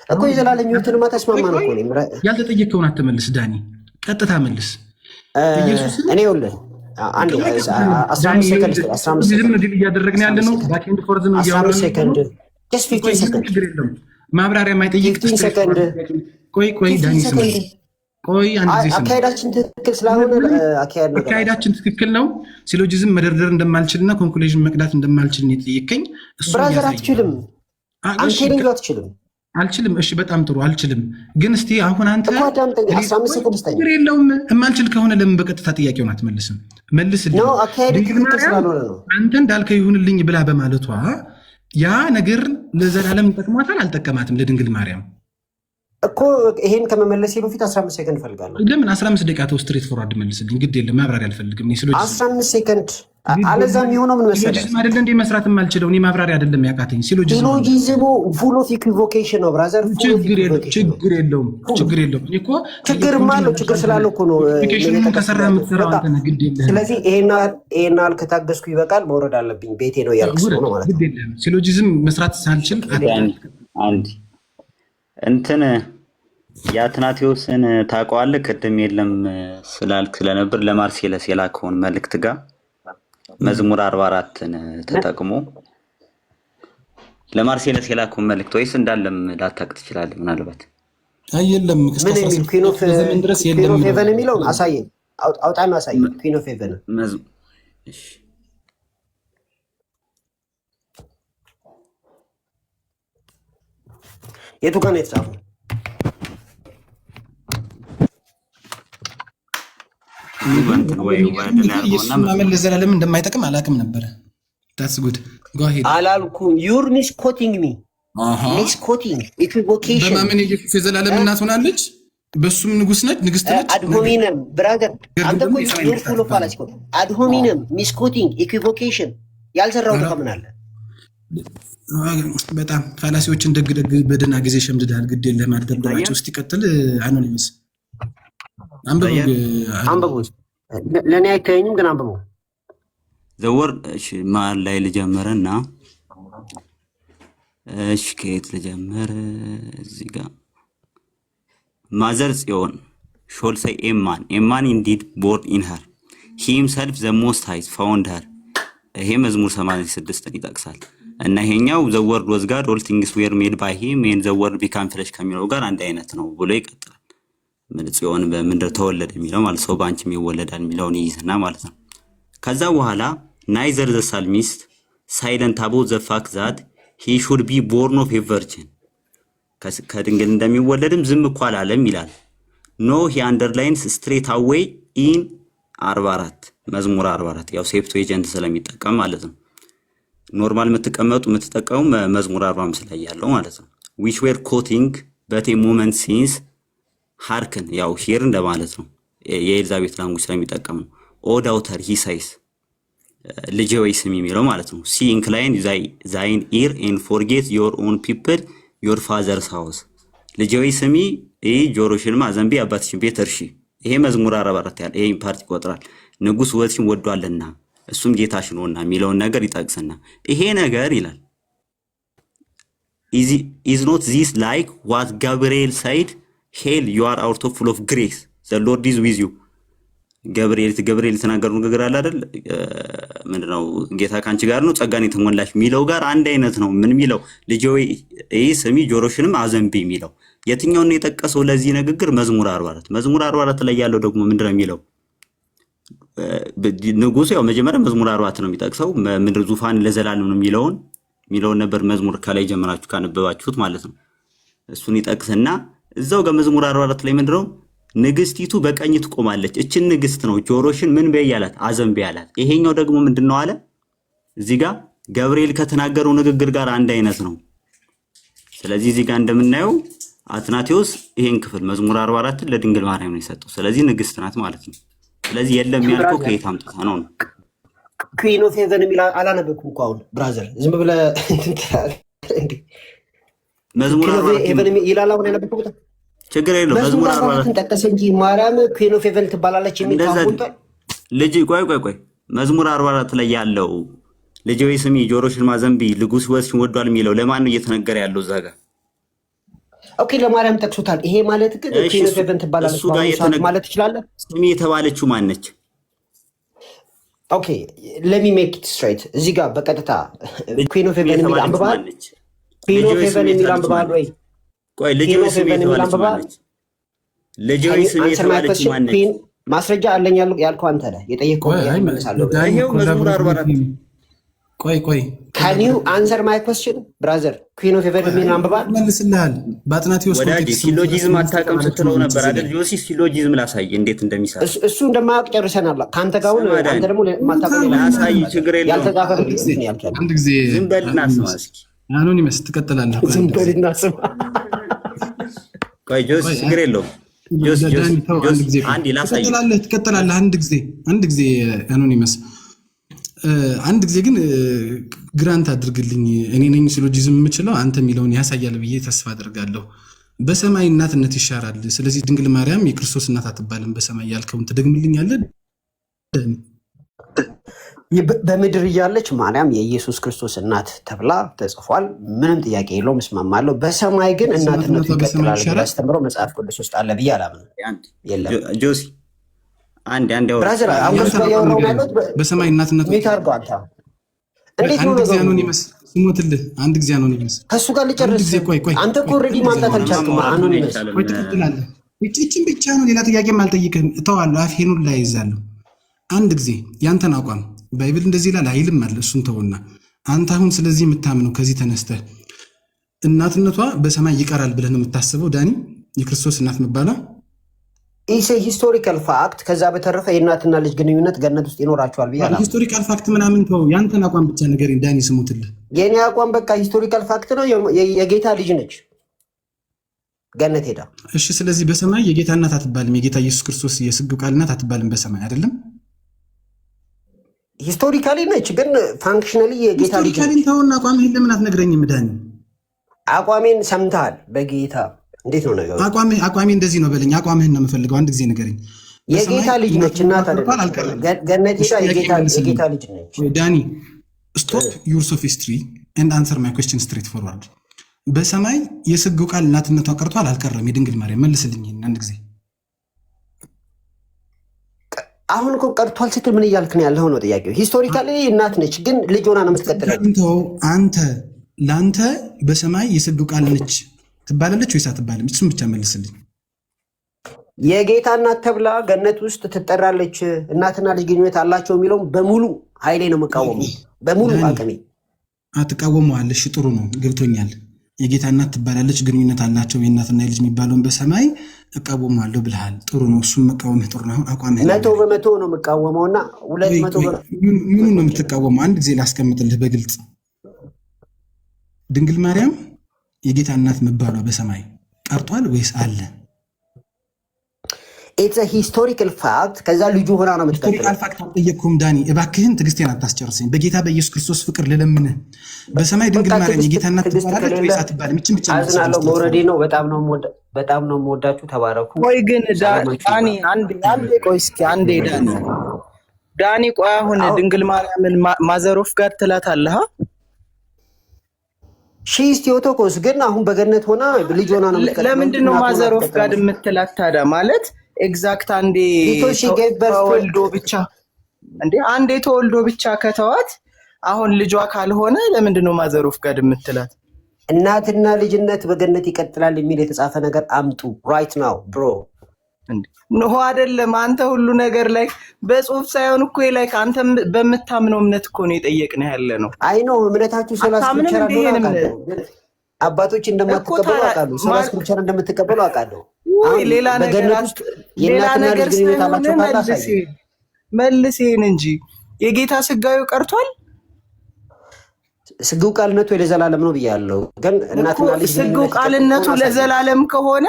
እኮ። የዘላለም ሕይወትንማ ተስማማ ነው እኮ። ያልተጠየቀውን አትመልስ ዳኒ፣ ቀጥታ መልስ። እኔ ይኸውልህ አንድ 15 ሰከንድ እያደረግን ያለ ነው። ባክኤንድ ፎርዝ ነው 15 ሰከንድ just 15 ሰከንድ ማብራሪያ የማይጠይቅ 15 ሰከንድ። ቆይ ዳኒ ስማ፣ ቆይ አንድ ጊዜ ስማ። አካሄዳችን ትክክል ስላልሆነ አካሄዳችን ትክክል ነው። ሲሎጂዝም መደርደር እንደማልችልና ኮንክሉዥን መቅዳት እንደማልችል ነው የጠየቀኝ። ብራዘር አትችልም፣ አንቴሪንግ አትችልም። አልችልም። እሺ በጣም ጥሩ አልችልም። ግን እስቲ አሁን አንተ 15 ሰከንድ ስጠኝ። የለውም የማልችል ከሆነ ለምን በቀጥታ ጥያቄውን አትመልስም? መልስልኝ። ነው አካሄድ ትክክል ስላልሆነ ነው። አንተ እንዳልከው ይሁንልኝ ብላ በማለቷ ያ ነገር ለዘላለም ጠቅሟታል አልጠቀማትም? ለድንግል ማርያም እኮ ይሄን ከመመለሴ በፊት 15 ሰከንድ ፈልጋለሁ። ለምን 15 ደቂቃ ተው፣ ስትሬት ፎርዋርድ መልስልኝ። ግድ የለም ማብራሪያ አልፈልግም። 15 ሰከንድ አለዛም የሆነው ምን መሰለህ፣ ሲሎጂዝም አይደለ እንዴ መስራት የማልችለው? እኔ ማብራሪያ አይደለም ያቃተኝ። ሲሎጂዝሙ ፉል ኦፍ ኢኩቮኬሽን ነው ብራዘር። ችግር የለውም። እኔ እኮ ችግርማ አለው። ችግር ስላለው እኮ ነው ከሰራ የምትሰራው አንተ ነህ። ግድ የለም። ስለዚህ ይሄን አል ከታገስኩ ይበቃል፣ መውረድ አለብኝ። ቤቴ ነው ያልኩት ነው ማለት ነው። ግድ የለም። ሲሎጂዝም መስራት ሳልችል አንድ እንትን የአትናቴዎስን ታውቀዋለህ? ቅድም የለም ስላልክ ስለነበር ለማርሴለስ የላከውን መልእክት ጋር መዝሙር 44ን ተጠቅሞ ለማርሴለስ የላከውን መልእክት ወይስ እንዳለም ላታውቅ ትችላለህ? ምናልባት የለም ምን የሚል ኩዊን ኦፍ ሄቨን የሚለውን አሳየኝ፣ አውጣና አሳየኝ። ኩዊን ኦፍ ሄቨን የቱ ጋር ነው የተጻፈው? ኢየሱስ ማመን ለዘላለም እንደማይጠቅም አላውቅም ነበረ። ታስ ጉድ ጎ አሄድ አላልኩም። ዩር ሚስ ኮቲንግ ሚ ሚስኮቲንግ ኢኩቮኬሽን በማመን የኢየሱስ የዘላለም እናት ሆናለች፣ በሱም ንጉስ ነች፣ ንግስት ነች። አድሆሚነም ብራዘር አንተ እኮ ዩር ፉል ኦፍ ፋላሲ እኮ አድሆሚነም ሚስኮቲንግ ኢኩቮኬሽን ያልሰራው ከምን አለ? በጣም ፋላሲዎችን ደግ በደህና ጊዜ ሸምድዳል። ግድ የለህም አትደብድባቸው። እስቲ ቀጥል። አኖኒመስ አንብቡ። ለእኔ አይታየኝም ግን አንብቡ። ዘወር መሀል ላይ ልጀምርና እሺ ከየት ልጀምር? እዚህ ጋር ማዘር ጽዮን ሾል ሳይ ኤማን ኢንዲድ ቦርን ኢን ሀር ሂ ሂምሰልፍ ዘ ሞስት ሃይ ፋውንድ ሀር። ይሄ መዝሙር 86ን ይጠቅሳል። እና ይሄኛው ዘ ወርድ ዋዝ ጋድ ኦል ቲንግስ ዌር ሜድ ባይ ሂም ኤንድ ዘ ወርድ ቢካም ፍሌሽ ከሚለው ጋር አንድ አይነት ነው ብሎ ይቀጥላል። ጽዮን በምድር ተወለደ የሚለው ማለት ሰው በአንቺም ይወለዳል የሚለውን ይይዝና ማለት ነው። ከዛ በኋላ ናይዘር ዘ ሳልሚስት ሳይለንት አባውት ዘ ፋክት ዛት ሂ ሹድ ቢ ቦርን ኦፍ ኤ ቨርጂን ከድንግል እንደሚወለድም ዝም እኮ አላለም ይላል። ኖ ሂ አንደርላይንስ ስትሬት አዌይ ኢን 44 መዝሙር 44 ያው ሴፕቱዌጀንት ስለሚጠቀም ማለት ነው። ኖርማል የምትጠቀሙ መዝሙር 45 ላይ ያለው ማለት ነው። ዊች ዌር ኮቲንግ በት ኤ ሞመንት ሲንስ ሃርክን ያው ሂር እንደማለት ነው። የኤልዛቤት ላንጉጅ ስለሚጠቀም ነው። ኦ ዳውተር ሂ ሳይስ ልጄ ወይ ስሚ የሚለው ማለት ነው። ሲ ኢንክላይን ዛይን ኢር ኤንድ ፎርጌት ዮር ኦን ፒፕል ዮር ፋዘርስ ሃውስ። ልጄ ወይ ስሚ ጆሮሽንም አዘንቢ አባትሽን ቤት እርሺ። ይሄ መዝሙር 44 ያለ ይሄ ፓርቲ ይቆጥራል። ንጉስ ውበትሽን ወዷልና እሱም ጌታሽ ነውና የሚለውን ነገር ይጠቅስና ይሄ ነገር ይላል ኢዝ ኖት ዚስ ላይክ ዋት ጋብርኤል ሳይድ ሄል ዩ አር አውት ኦፍ ፉል ኦፍ ግሬስ ዘ ሎርድ ኢዝ ዊዝ ዩ። ገብርኤል የተናገረው ንግግር አለ አይደል? ምንድነው? ጌታ ካንቺ ጋር ነው ጸጋን የተሞላሽ የሚለው ጋር አንድ አይነት ነው። ምን የሚለው ልጄ ወይ ስሚ ጆሮሽንም አዘንቢ የሚለው የትኛውን የጠቀሰው ለዚህ ንግግር? መዝሙር 44 መዝሙር 44 ላይ ያለው ደግሞ ምንድነው የሚለው? ንጉሱ ያው መጀመሪያ መዝሙር 44 ነው የሚጠቅሰው። ምድር ዙፋን ለዘላለም ነው የሚለውን ነበር መዝሙር ከላይ ጀምራችሁ ካነበባችሁት ማለት ነው። እሱን ይጠቅስና እዛው ጋር መዝሙር 44 ላይ ምንድነው? ንግስቲቱ በቀኝ ትቆማለች። እችን ንግስት ነው ጆሮሽን ምን በይ ያላት? አዘንቢ ያላት። ይሄኛው ደግሞ ምንድነው አለ እዚህ ጋር ገብርኤል ከተናገረው ንግግር ጋር አንድ አይነት ነው። ስለዚህ እዚህ ጋር እንደምናየው አትናቴዎስ ይሄን ክፍል መዝሙር 44 ለድንግል ማርያም ነው የሰጠው። ስለዚህ ንግስት ናት ማለት ነው። ስለዚህ የለም ያልከው ከየት አምጥታ ነው? ኩዊን ኦፍ ሄቨን የሚል አላነበብኩም እኮ አሁን ብራዘር፣ ዝም ብለህ እንዴ መዝሙር 44 ይላል አሁን ያነበብኩት ችግር የለውም። መዝሙር 44 ጠቀሰ እንጂ ማርያም ኩዊን ኦፍ ሄቨን ትባላለች የሚል ታውቁታል። ልጅ ቆይ መዝሙር 44 ላይ ያለው ልጅ ወይ ስሚ ጆሮሽን ማዘንቢ ንጉስ ውበትሽን ወዷል የሚለው ለማን ነው እየተነገረ ያለው? እዛ ጋር ኦኬ ለማርያም ጠቅሶታል። ይሄ ማለት ግን ኩዊን ኦፍ ሄቨን ትባላለች ማለት ትችላለህ። ስሚ የተባለችው ማን ነች? ኦኬ ሌት ሚ ሜክ ኢት ስትሬት። እዚህ ጋር በቀጥታ ኩዊን ኦፍ ሄቨን የሚል አንብበሃል? ኩዊን ኦፍ ሄቨን የሚል አንብበሃል ወይ? ቆይ ልጅ ወይ ስሚ የተባለችው ማን ነች? ልጅ ወይ ስሚ የተባለችው ማን ነች? ማስረጃ አለኝ ያልከው አንተ ነህ። የጠየቀው መልሳለሁ። ይሄው መዝሙር 44 ቆይ ካን ዩ አንሰር ማይ ኩዌስችን ብራዘር? ኩዊን ኦፍ ሄቨን የሚል አንብበሃል? መልስልሃል። በአጥናቴዎስ ወዳጅ ሲሎጂዝም አታውቅም ስትለው ነበር አይደል? ጆሲ ሲሎጂዝም ላሳይ እንዴት እንደሚሰራ እሱ እንደማያውቅ ጨርሰናል። ካንተ ጋር አንተ ደግሞ ማታውቅ ላሳይ ችግር የለውም። ያልተጻፈ አንድ ጊዜ ዝም በልና ስማ እስኪ አኖኒመስ ትቀጥላለህ። ዝም በልና ስማ። ቆይ ጆሲ ችግር የለውም። ጆሲ አንዴ ላሳይ ትቀጥላለህ። አንድ ጊዜ አኖኒመስ አንድ ጊዜ ግን ግራንት አድርግልኝ። እኔ ነኝ ሲሎጂዝም የምችለው አንተ የሚለውን ያሳያል ብዬ ተስፋ አድርጋለሁ። በሰማይ እናትነት ይሻራል። ስለዚህ ድንግል ማርያም የክርስቶስ እናት አትባልም። በሰማይ ያልከውን ትደግምልኛለህ? በምድር እያለች ማርያም የኢየሱስ ክርስቶስ እናት ተብላ ተጽፏል። ምንም ጥያቄ የለውም፣ እስማማለሁ። በሰማይ ግን እናትነቱ ይቀጥላል ያስተምረው መጽሐፍ ቅዱስ ውስጥ አለ ብዬ አላምንም። የለም ጆሲ አንድ ብራዘር በሰማይ እናትነቱ ሚታርገው አንተ እንዴት ነው ጊዜ አኖኒመስ ስሞትልህ። አንድ ጊዜ አኖኒመስ ከሱ ጋር ልጨርስ። አንተ እኮ ኦልሬዲ ማምጣት አልቻልክም። አኖኒመስ ትቀጥላለህ። እቺን ብቻ ነው፣ ሌላ ጥያቄም አልጠይቅህም። እተዋለሁ፣ አፌኑን ላይ ይዛለሁ። አንድ ጊዜ ያንተን አቋም ባይብል እንደዚህ ይላል አይልም አለ። እሱን ተውና አንተ አሁን ስለዚህ የምታምነው ከዚህ ተነስተህ እናትነቷ በሰማይ ይቀራል ብለህ ነው የምታስበው? ዳኒ የክርስቶስ እናት መባላ ኢሴ ሂስቶሪካል ፋክት። ከዛ በተረፈ የእናትና ልጅ ግንኙነት ገነት ውስጥ ይኖራቸዋል ብዬ ሂስቶሪካል ፋክት ምናምን ተው። ያንተን አቋም ብቻ ንገረኝ ዳኒ፣ ስሙትልህ የኔ አቋም በቃ ሂስቶሪካል ፋክት ነው። የጌታ ልጅ ነች ገነት ሄዳ። እሺ፣ ስለዚህ በሰማይ የጌታ እናት አትባልም። የጌታ ኢየሱስ ክርስቶስ የስግው ቃል እናት አትባልም በሰማይ አይደለም። ሂስቶሪካሊ ነች፣ ግን ፋንክሽናሊ የጌታ ልጅ ነች። ሂስቶሪካሊ ተውና አቋምህን ለምን አትነግረኝም ዳኒ? አቋሜን ሰምተሃል? በጌታ እንዴት ነው ነገሩ? አቋሜ እንደዚህ ነው በለኝ። አቋምህን ነው የምፈልገው። አንድ ጊዜ ንገረኝ። የጌታ ልጅ ነች እናት አይደለም። ገነት ሄዳ የጌታ ልጅ ነች። ዳኒ ስቶፕ ዩር ሶፊስትሪ ኤንድ አንሰር ማይ ኩዌስችን ስትሬት ፎርዋርድ። በሰማይ የስግው ቃል እናትነቷ ቀርቷል አልቀረም? የድንግል ማርያም መልስልኝ አንድ ጊዜ። አሁን እኮ ቀርቷል ስትል ምን እያልክ ነው ያለው ነው ጥያቄው። ሂስቶሪካሊ እናት ነች፣ ግን ልጅ ሆና ነው የምትቀጥለው። አንተ ለአንተ በሰማይ የስግው ቃል ነች ትባላለች ወይስ አትባልም? እሱን ብቻ መልስልኝ። የጌታ እናት ተብላ ገነት ውስጥ ትጠራለች። እናትና ልጅ ግንኙነት አላቸው የሚለውም በሙሉ ኃይሌ ነው የምቃወመው፣ በሙሉ አቅሜ። አትቃወመዋለሽ? ጥሩ ነው ገብቶኛል። የጌታ እናት ትባላለች፣ ግንኙነት አላቸው የእናትና የልጅ የሚባለውን በሰማይ እቃወማለሁ ብልሃል። ጥሩ ነው፣ እሱም መቃወምህ ጥሩ ነው። አቋምህ 100% ነው የምቃወመውና 200 ምኑን ነው የምትቃወመው? አንድ ጊዜ ላስቀምጥልህ በግልጽ። ድንግል ማርያም የጌታ እናት መባሏ በሰማይ ቀርቷል ወይስ አለ? ኢትስ ሂስቶሪካል ፋክት። ከዛ ልጁ ሆና ነው የምትቀጥለው። ሂስቶሪካል ፋክት አልጠየቅኩም ዳኒ፣ እባክህን ትዕግስቴን አታስጨርሰኝ። በጌታ በኢየሱስ ክርስቶስ ፍቅር ልለምንህ። በሰማይ ድንግል ማርያም የጌታ እናት ትባላለች ወይስ አትባልም? ይህችን ብቻ አዝናለሁ። መውረዴ ነው። በጣም ነው የምወዳችሁ። ተባረኩ። ቆይ ግን ዳኒ አንዴ ቆይ እስኪ አንዴ ዳኒ ቆይ አሁን ድንግል ማርያምን ማዘሮፍ ጋር ትላታለህ? ሺስ ቴዎቶኮስ ግን አሁን በገነት ሆና ልጅ ሆና ነው የምትቀጥለው። ለምንድን ነው ማዘሮፍ ጋር የምትላት ታዲያ? ማለት ኤግዛክት አንዴ ተወልዶ ብቻ እንዴ አንዴ ተወልዶ ብቻ ከተዋት አሁን ልጇ ካልሆነ ለምንድን ነው ማዘሮፍ ጋር የምትላት? እናትና ልጅነት በገነት ይቀጥላል የሚል የተጻፈ ነገር አምጡ ራይት ናው ብሮ። ነው አይደለም? አንተ ሁሉ ነገር ላይ በጽሁፍ ሳይሆን እኮ ላይ አንተ በምታምነው እምነት እኮ ነው የጠየቅነው ያለ ነው። አይ ነው እምነታችሁ ስላስክሪፕቸር አለው። አባቶች እንደማትቀበሉ አውቃለሁ። ስላስክሪፕቸር እንደምትቀበሉ አውቃለሁ። ሌላ ነገር መልስ ይሄን እንጂ የጌታ ስጋዩ ቀርቷል። ስግው ቃልነቱ ለዘላለም ነው ብያለሁ። ግን እናትና ልጅ ስግው ቃልነቱ ለዘላለም ከሆነ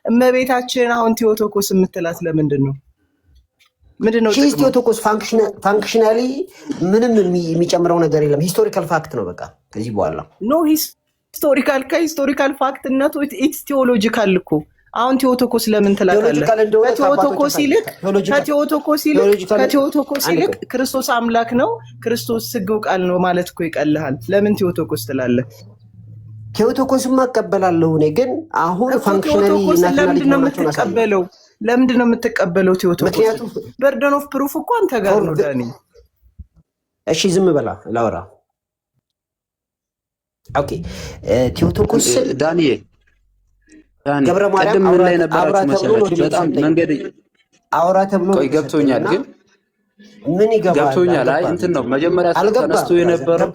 እመቤታችን አሁን ቴዎቶኮስ የምትላት ለምንድን ነው? ምንድን ነው ቴዎቶኮስ? ፋንክሽናሊ ምንም የሚጨምረው ነገር የለም። ሂስቶሪካል ፋክት ነው በቃ። ከዚህ በኋላ ኖ ከሂስቶሪካል ፋክትነቱ ኢትስ ቴዎሎጂካል እኮ። አሁን ቴዎቶኮስ ለምን ትላታለህ? ከቴዎቶኮስ ይልቅ ክርስቶስ አምላክ ነው፣ ክርስቶስ ስግው ቃል ነው ማለት እኮ ይቀልሃል። ለምን ቴዎቶኮስ ትላለህ? ቴዎቶኮስማ እቀበላለሁ እኔ። ግን አሁን ፋንክሽናሊ ለምንድን ነው የምትቀበለው ቴዎቶኮስ? ምክንያቱም በርደን ኦፍ ፕሩፍ እኮ አንተ ጋር ነው ዳኒ። እሺ ዝም በላ ላውራ። ኦኬ ቴዎቶኮስ ዳንኤል ገብረ ማርያም ምን ላይ ነበራችሁ መሰላችሁ? በጣም መንገድ አውራ ተብሎ ገብቶኛል። ግን ምን ይገባል? ገብቶኛል። አይ እንትን ነው መጀመሪያ ተነስቶ የነበረው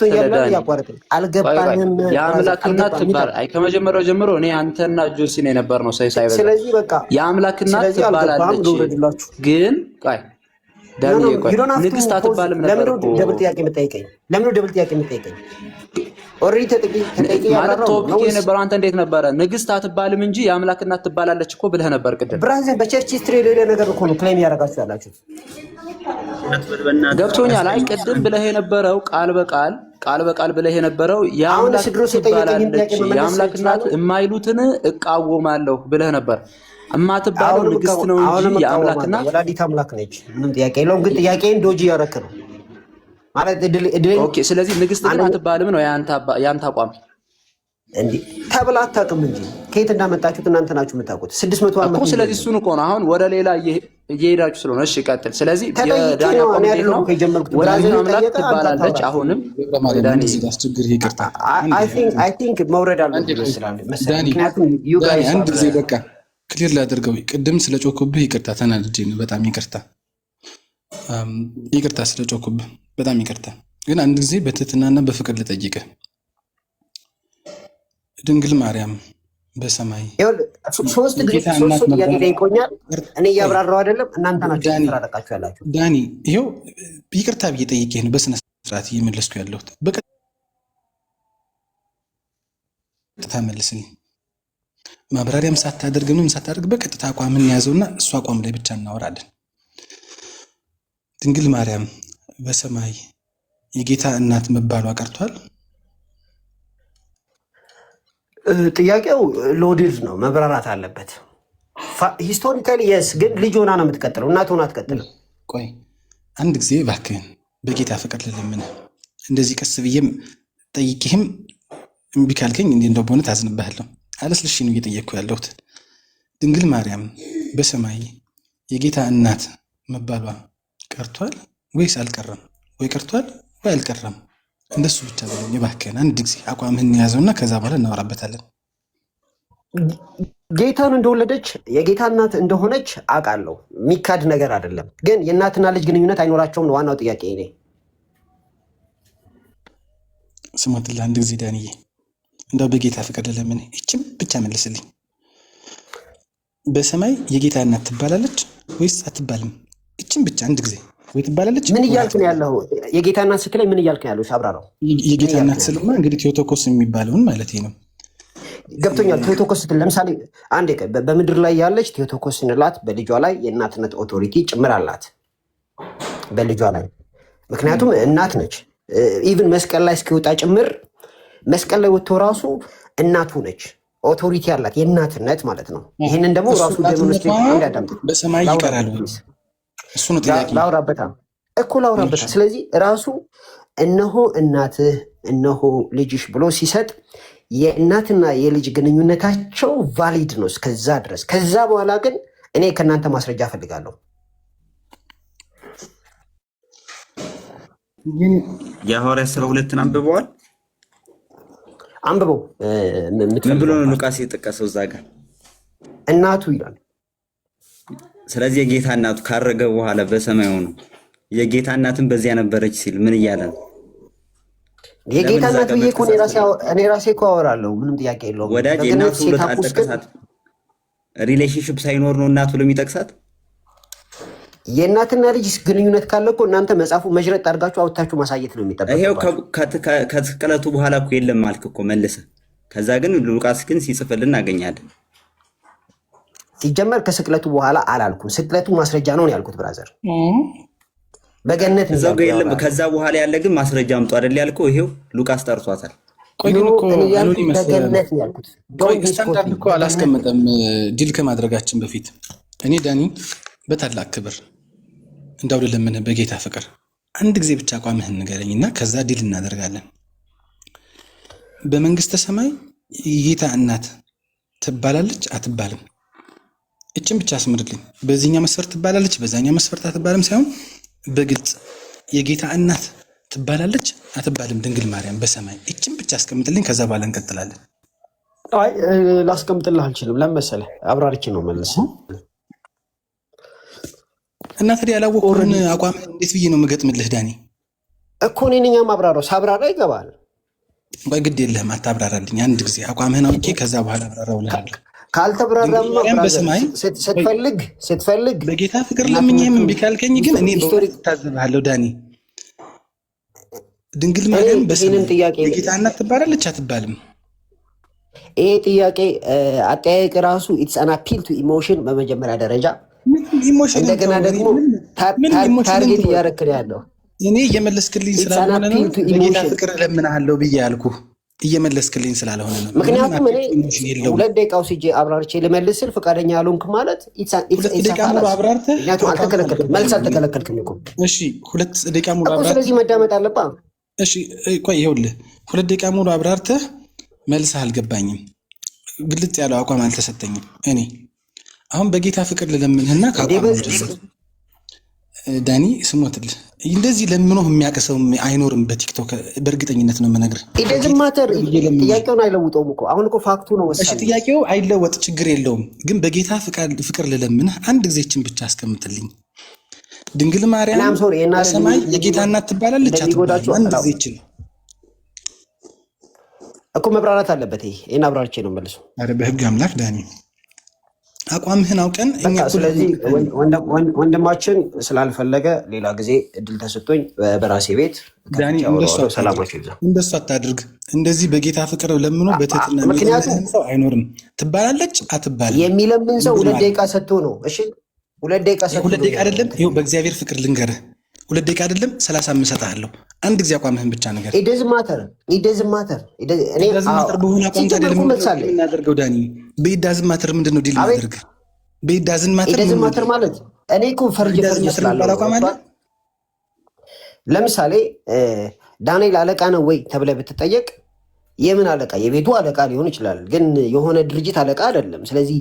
አልገባንም። የአምላክ እናት ትባል። አይ ከመጀመሪያው ጀምሮ እኔ አንተና ጆሲ ነው የነበር ነው ሳይበዛ። ስለዚህ በቃ የአምላክ እናት ትባላለች። ግን ቆይ ዳንኤል ቆይ ንግስት አትባልም ነበር እኮ። ደብል ጥያቄ የምጠይቀኝ ለምን? ደብል ጥያቄ የምጠይቀኝ ኦሬዲ ተጠቂ ማለት ቶፒክ የነበረው አንተ እንዴት ነበረ? ንግስት አትባልም እንጂ የአምላክ እናት ትባላለች እኮ ብለህ ነበር ቅድም። ብራዘር በቸርች ሂስትሪ ሌላ ነገር እኮ ነው ክሌም ያደርጋችሁ ያላችሁት። ገብቶኛል። አይ ቅድም ብለህ የነበረው ቃል በቃል ብለህ የነበረው የአምላክ ትባላለች የአምላክ እናት የማይሉትን እቃወማለሁ ብለህ ነበር። እማትባለው ንግስት ነው እንጂ የአምላክ እናት ወላዲት አምላክ ነች። ምንም ጥያቄ የለውም። ግን ጥያቄን ዶጂ ያረክ ነው ማለት ኦኬ። ስለዚህ ንግስት ግን አትባልም ነው ያንተ አቋም እንዴ? ተብላ አታውቅም እንጂ ከየት እንዳመጣችሁት እናንተ ናችሁ የምታውቁት። 600 ዓመት እኮ ስለዚህ እሱን እኮ ነው አሁን ወደ ሌላ እየሄዳችሁ ስለሆነ። እሺ ቀጥል። ስለዚህ የዳኒ አቋም እንዴት ነው? ወላዲት አምላክ ትባላለች። አሁንም ዳኒ አይ ቲንክ መውረድ አለበት መሰለኝ። ምክንያቱም ዩ ጋይስ አንድ ጊዜ በቃ ክሊር ላደርገው። ቅድም ስለጮኩብህ ይቅርታ፣ ተናድጄ ነው። በጣም ይቅርታ ስለጮኩብህ በጣም ይቅርታ። ግን አንድ ጊዜ በትህትናና በፍቅር ልጠይቅህ። ድንግል ማርያም በሰማይ ሶስት ጥያቄ ጠይቆኛል። እኔ እያብራራው አይደለም፣ እናንተ ናችሁ ተራረቃችሁ ያላችሁ። ዳኒ ይኸው ይቅርታ ብዬ ጠይቄህ ነው በስነ ስርዓት እየመለስኩ ያለሁት። በቀጥታ መልስልኝ። ማብራሪያም ሳታደርግ ምንም ሳታደርግ በቀጥታ አቋምን ያዘውና እሱ አቋም ላይ ብቻ እናወራለን። ድንግል ማርያም በሰማይ የጌታ እናት መባሏ ቀርቷል? ጥያቄው ሎድድ ነው፣ መብራራት አለበት። ሂስቶሪካሊ የስ ግን ልጅ ሆና ነው የምትቀጥለው፣ እናት ሆና አትቀጥልም። ቆይ አንድ ጊዜ እባክህን በጌታ ፍቅር ልለምንህ፣ እንደዚህ ቀስ ብዬም ጠይቄህም እምቢ ካልከኝ እንዲህ እንደው በእውነት አዝንብሃለሁ። አለስልሽ ነው እየጠየቅኩ ያለሁት። ድንግል ማርያም በሰማይ የጌታ እናት መባሏ ቀርቷል ወይስ አልቀረም? ወይ ቀርቷል ወይ አልቀረም? እንደሱ ብቻ በለኝ እባክህን። አንድ ጊዜ አቋምህን ያዘውና ከዛ በኋላ እናወራበታለን። ጌታን እንደወለደች የጌታ እናት እንደሆነች አውቃለሁ። የሚካድ ነገር አይደለም። ግን የእናትና ልጅ ግንኙነት አይኖራቸውም ነው ዋናው ጥያቄ። እኔ ስሞትልህ አንድ ጊዜ ዳንዬ፣ እንደው በጌታ ፍቅር ለምን እችም ብቻ መልስልኝ። በሰማይ የጌታ እናት ትባላለች ወይስ አትባልም? እችም ብቻ አንድ ጊዜ ወይ ትባላለች። ምን እያልክ ነው ያለው? የጌታ እናት ስትለኝ ምን እያልክ ነው ያለው? አብራራው። የጌታ እናት ስለማ እንግዲህ ቴዎቶኮስ የሚባለውን ማለት ነው። ገብቶኛል። ቴዎቶኮስ ስትል ለምሳሌ አንዴ በምድር ላይ ያለች ቴዎቶኮስ ስንላት በልጇ ላይ የእናትነት ኦቶሪቲ ጭምር አላት በልጇ ላይ፣ ምክንያቱም እናት ነች። ኢቭን መስቀል ላይ እስኪወጣ ጭምር መስቀል ላይ ወጥቶ ራሱ እናቱ ነች፣ ኦቶሪቲ አላት የእናትነት ማለት ነው። ይህንን ደግሞ ራሱ ዴሞንስትሬት እንዳዳምጥ በሰማይ ይቀራል። እሱ ነው ጥያቄ። ላውራበታ እኮ ላውራበታ። ስለዚህ ራሱ እነሆ እናትህ እነሆ ልጅሽ ብሎ ሲሰጥ የእናትና የልጅ ግንኙነታቸው ቫሊድ ነው እስከዛ ድረስ። ከዛ በኋላ ግን እኔ ከእናንተ ማስረጃ እፈልጋለሁ። የሐዋርያት ሥራ 2 አንብበዋል? አንብበው። ምን ብሎ ነው ሉቃስ የጠቀሰው እዛ ጋር? እናቱ ይላል። ስለዚህ የጌታ እናቱ ካረገ በኋላ በሰማይ ሆኖ የጌታ እናትን በዚያ ነበረች ሲል ምን እያለ ነው? የጌታ እናት ብዬ እኮ እኔ ራሴ እኮ አወራለሁ። ምንም ጥያቄ የለውም። ወዳጅ እናቱ ብሎ አልጠቀሳት። ሪሌሽንሽፕ ሳይኖር ነው እናቱ ብሎ የሚጠቅሳት። የእናትና ልጅ ግንኙነት ካለ እኮ እናንተ መጽሐፉ መጅረጥ አድርጋችሁ አውጥታችሁ ማሳየት ነው የሚጠበቀው። ይሄው ከስቅለቱ በኋላ እኮ የለም አልክ እኮ መልሰህ። ከዛ ግን ሉቃስ ግን ሲጽፍልን እናገኛለን። ሲጀመር ከስቅለቱ በኋላ አላልኩም። ስቅለቱ ማስረጃ ነው ያልኩት ብራዘር። በገነት እዛው ጋር የለም። ከዛ በኋላ ያለ ግን ማስረጃ አምጡ አይደል ያልከው? ይሄው ሉቃስ ጠርቷታል። ቆይ ግን እኮ በገነት ነው ያልኩት። ስታንዳርድ እኮ አላስቀመጠም። ዲል ከማድረጋችን በፊት እኔ ዳኒ በታላቅ ክብር እንዳው ለምንህ በጌታ ፍቅር አንድ ጊዜ ብቻ አቋምህን ንገረኝና ከዛ ዲል እናደርጋለን። በመንግስተ ሰማይ የጌታ እናት ትባላለች አትባልም? እችን ብቻ አስምርልኝ። በዚህኛ መስፈርት ትባላለች በዛኛ መስፈርት አትባልም ሳይሆን በግልጽ የጌታ እናት ትባላለች አትባልም ድንግል ማርያም በሰማይ? እችን ብቻ አስቀምጥልኝ። ከዛ በኋላ እንቀጥላለን። አይ ላስቀምጥልህ አልችልም። ለምን መሰለህ? አብራርቼ ነው መልስ እና ታዲያ ያላወቅሁን አቋም እንዴት ብዬ ነው የምገጥምልህ ዳኒ? እኮ እኔ ነኝ ማብራራው። ሳብራራ ይገባል። ቆይ ግድ የለህም አታብራራልኝ። አንድ ጊዜ አቋምህን አውቄ ከዛ በኋላ አብራራው እልሃለሁ። ካልተብራራማ ስትፈልግ በጌታ ፍቅር ለምኜም እምቢ ካልከኝ ግን እኔ በእውነት እታዘብሃለሁ ዳኒ። ድንግል ማርያም በሰማይ የጌታ እናት ትባላለች አትባልም? ይሄ ጥያቄ አጠያየቅ ራሱ ኢትስ አን አፒል ቱ ኢሞሽን በመጀመሪያ ደረጃ። እንደገና ደግሞ ታርጌት እያደረክ ነው ያለው። እኔ እየመለስክልኝ ስላልሆነ ነው በጌታ ፍቅር እለምንሃለሁ ብዬ ያልኩህ። እየመለስክልኝ ስላልሆነ ነው። ምክንያቱም እኔ 2 ደቂቃ ወስጄ አብራርቼ ልመልስ ስል ፈቃደኛ ያልሆንክ ማለት መልስ አልተከለከልክም እኮ። እሺ 2 ደቂቃ ሙሉ አብራርተህ ስለዚህ መዳመጥ አለብህ። እሺ ቆይ ይኸውልህ 2 ደቂቃ ሙሉ አብራርተህ መልስህ አልገባኝም። ግልጽ ያለው አቋም አልተሰጠኝም። እኔ አሁን በጌታ ፍቅር ልለምንህና ዳኒ ስሞትልህ እንደዚህ ለምኖ የሚያቀሰው አይኖርም በቲክቶክ በእርግጠኝነት ነው የምነግርህ። ማተር ጥያቄውን አይለውጠውም እኮ አሁን እኮ ፋክቱ ነው ወሳኝ። እሺ ጥያቄው አይለወጥ ችግር የለውም ግን በጌታ ፍቅር ልለምንህ አንድ ጊዜችን ብቻ አስቀምጥልኝ። ድንግል ማርያም በሰማይ የጌታ እናት ትባላለች አትባልም? አንድ ጊዜችን እኮ መብራራት አለበት። ይሄን አብራርቼ ነው መልሶ። ኧረ በህግ አምላክ ዳኒ አቋምህን አውቀን ስለዚህ ወንድማችን ስላልፈለገ ሌላ ጊዜ እድል ተሰጥቶኝ በራሴ ቤት እንደሱ አታድርግ። እንደዚህ በጌታ ፍቅር ለምኖ በትህትና የሚለምን ሰው አይኖርም። ትባላለች አትባልም የሚለምን ሰው 2 ደቂቃ ሰጥቶ ነው። እሺ 2 ደቂቃ ሰጥቶ 2 ደቂቃ አይደለም። ይኸው በእግዚአብሔር ፍቅር ልንገርህ 2 ደቂቃ አይደለም 30 እሰጥሃለሁ። አንድ ጊዜ አቋምህን ብቻ ነገር ኢደዝ ማተር እኔ በሆነ አቋም የምናደርገው ዳኒ በኢዳዝ ማተር ምንድን ነው ዲል ማድረግ በኢዳዝ ማተር ማለት እኔ እኮ ፈርጅ ስላለ ለምሳሌ ዳንኤል አለቃ ነው ወይ ተብለህ ብትጠየቅ የምን አለቃ? የቤቱ አለቃ ሊሆን ይችላል፣ ግን የሆነ ድርጅት አለቃ አይደለም። ስለዚህ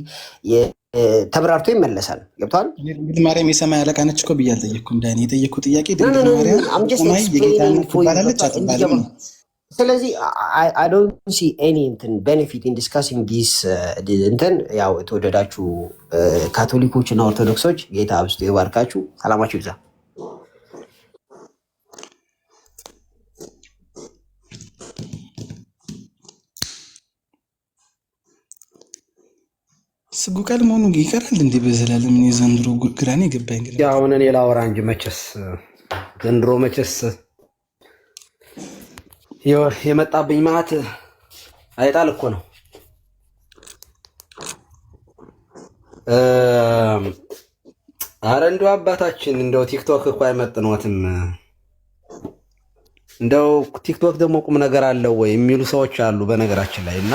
ተብራርቶ ይመለሳል። ገብቷል? ድንግል ማርያም የሰማይ አለቃ ነች እኮ ብዬ አልጠየቅኩም ዳኒ። የጠየቅኩት ጥያቄ ድንግል ማርያም ሰማይ የጌታ ትባላለች አትባልም ነው። ስለዚህ I don't see any benefit in discussing this እንትን ያው የተወደዳችሁ ካቶሊኮች እና ኦርቶዶክሶች ጌታ አብዝቶ ይባርካችሁ። ሰላማችሁ ይብዛ። ስጉ ቃል መሆኑ ይቀራል እንዴ? በዘላለም እኔ ዘንድሮ ግራኔ ገባኝ። እንግዲህ አሁን እኔ ላወራ እንጂ መቼስ ዘንድሮ መቼስ የመጣብኝ ማት አይጣል እኮ ነው። አረ እንደው አባታችን እንደው ቲክቶክ እኮ አይመጥኖትም። እንደው ቲክቶክ ደግሞ ቁም ነገር አለው ወይ የሚሉ ሰዎች አሉ በነገራችን ላይ እና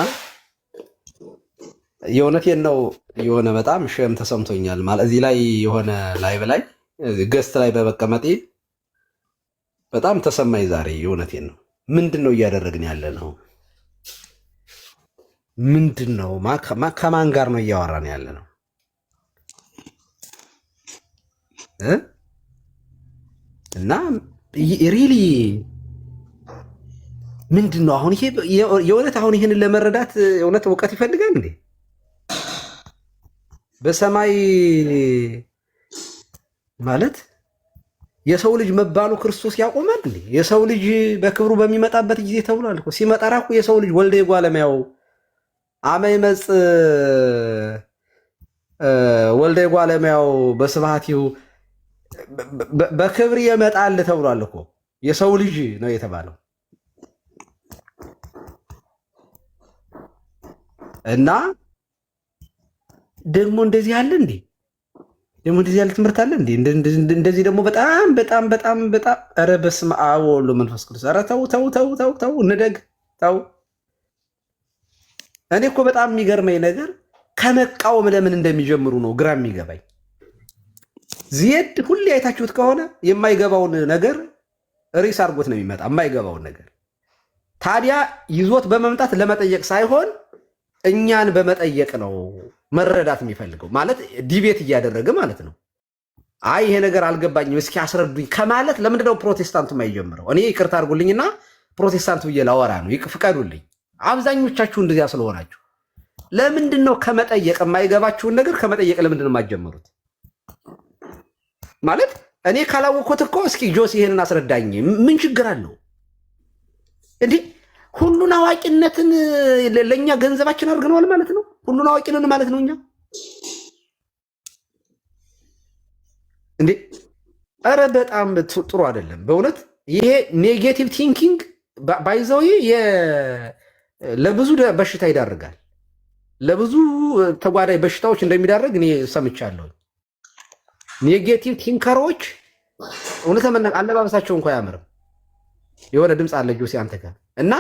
የእውነቴን ነው። የሆነ በጣም ሸም ተሰምቶኛል ማለት እዚህ ላይ የሆነ ላይቭ ላይ ገስት ላይ በመቀመጤ በጣም ተሰማኝ ዛሬ። የእውነቴን ነው። ምንድን ነው እያደረግን ያለ ነው? ምንድን ነው? ከማን ጋር ነው እያወራን ያለ ነው? እና ሪሊ ምንድን ነው አሁን ይሄ የእውነት አሁን ይህንን ለመረዳት እውነት እውቀት ይፈልጋል እንዴ? በሰማይ ማለት የሰው ልጅ መባሉ ክርስቶስ ያቆማል እንዴ? የሰው ልጅ በክብሩ በሚመጣበት ጊዜ ተብሏል እኮ። ሲመጣ ራኩ የሰው ልጅ ወልደ ጓለማያው አመ ይመጽእ ወልደ ጓለማያው በስብሐቲሁ በክብር ይመጣል ተብሏል እኮ። የሰው ልጅ ነው የተባለው እና ደግሞ እንደዚህ አለ እንዴ? ደግሞ እንደዚህ ያለ ትምህርት አለ እንዴ? እንደዚህ ደግሞ በጣም በጣም በጣም በጣም ኧረ በስመ አብ ወወልድ ወመንፈስ ቅዱስ። ኧረ ተው ተው ተው ተው ተው እንደግ ተው። እኔ እኮ በጣም የሚገርመኝ ነገር ከመቃወም ለምን እንደሚጀምሩ ነው ግራ የሚገባኝ። ዜድ ሁሌ አይታችሁት ከሆነ የማይገባውን ነገር ሪስ አድርጎት ነው የሚመጣ የማይገባውን ነገር። ታዲያ ይዞት በመምጣት ለመጠየቅ ሳይሆን እኛን በመጠየቅ ነው መረዳት የሚፈልገው። ማለት ዲቤት እያደረገ ማለት ነው። አይ ይሄ ነገር አልገባኝም እስኪ አስረዱኝ ከማለት ለምንድነው ፕሮቴስታንቱ የማይጀምረው? እኔ ይቅርታ አድርጉልኝና ፕሮቴስታንት ብዬ ላወራ ነው ፍቀዱልኝ። አብዛኞቻችሁ እንደዚያ ስለሆናችሁ ለምንድን ነው ከመጠየቅ የማይገባችሁን ነገር ከመጠየቅ ለምንድን ነው የማትጀምሩት? ማለት እኔ ካላወቅኩት እኮ እስኪ ጆስ ይሄንን አስረዳኝ ምን ችግር አለው እንዴ? ሁሉን አዋቂነትን ለእኛ ገንዘባችን አድርገነዋል ማለት ነው። ሁሉን አዋቂነን ማለት ነው እኛ እንዴ? ኧረ በጣም ጥሩ አይደለም በእውነት ይሄ ኔጌቲቭ ቲንኪንግ ባይዘው ለብዙ በሽታ ይዳርጋል። ለብዙ ተጓዳኝ በሽታዎች እንደሚዳርግ እኔ ሰምቻለሁ። ኔጌቲቭ ቲንከሮች እውነት አለባበሳቸው እንኳን አያምርም። የሆነ ድምፅ አለ ጆሲ አንተ ጋር እና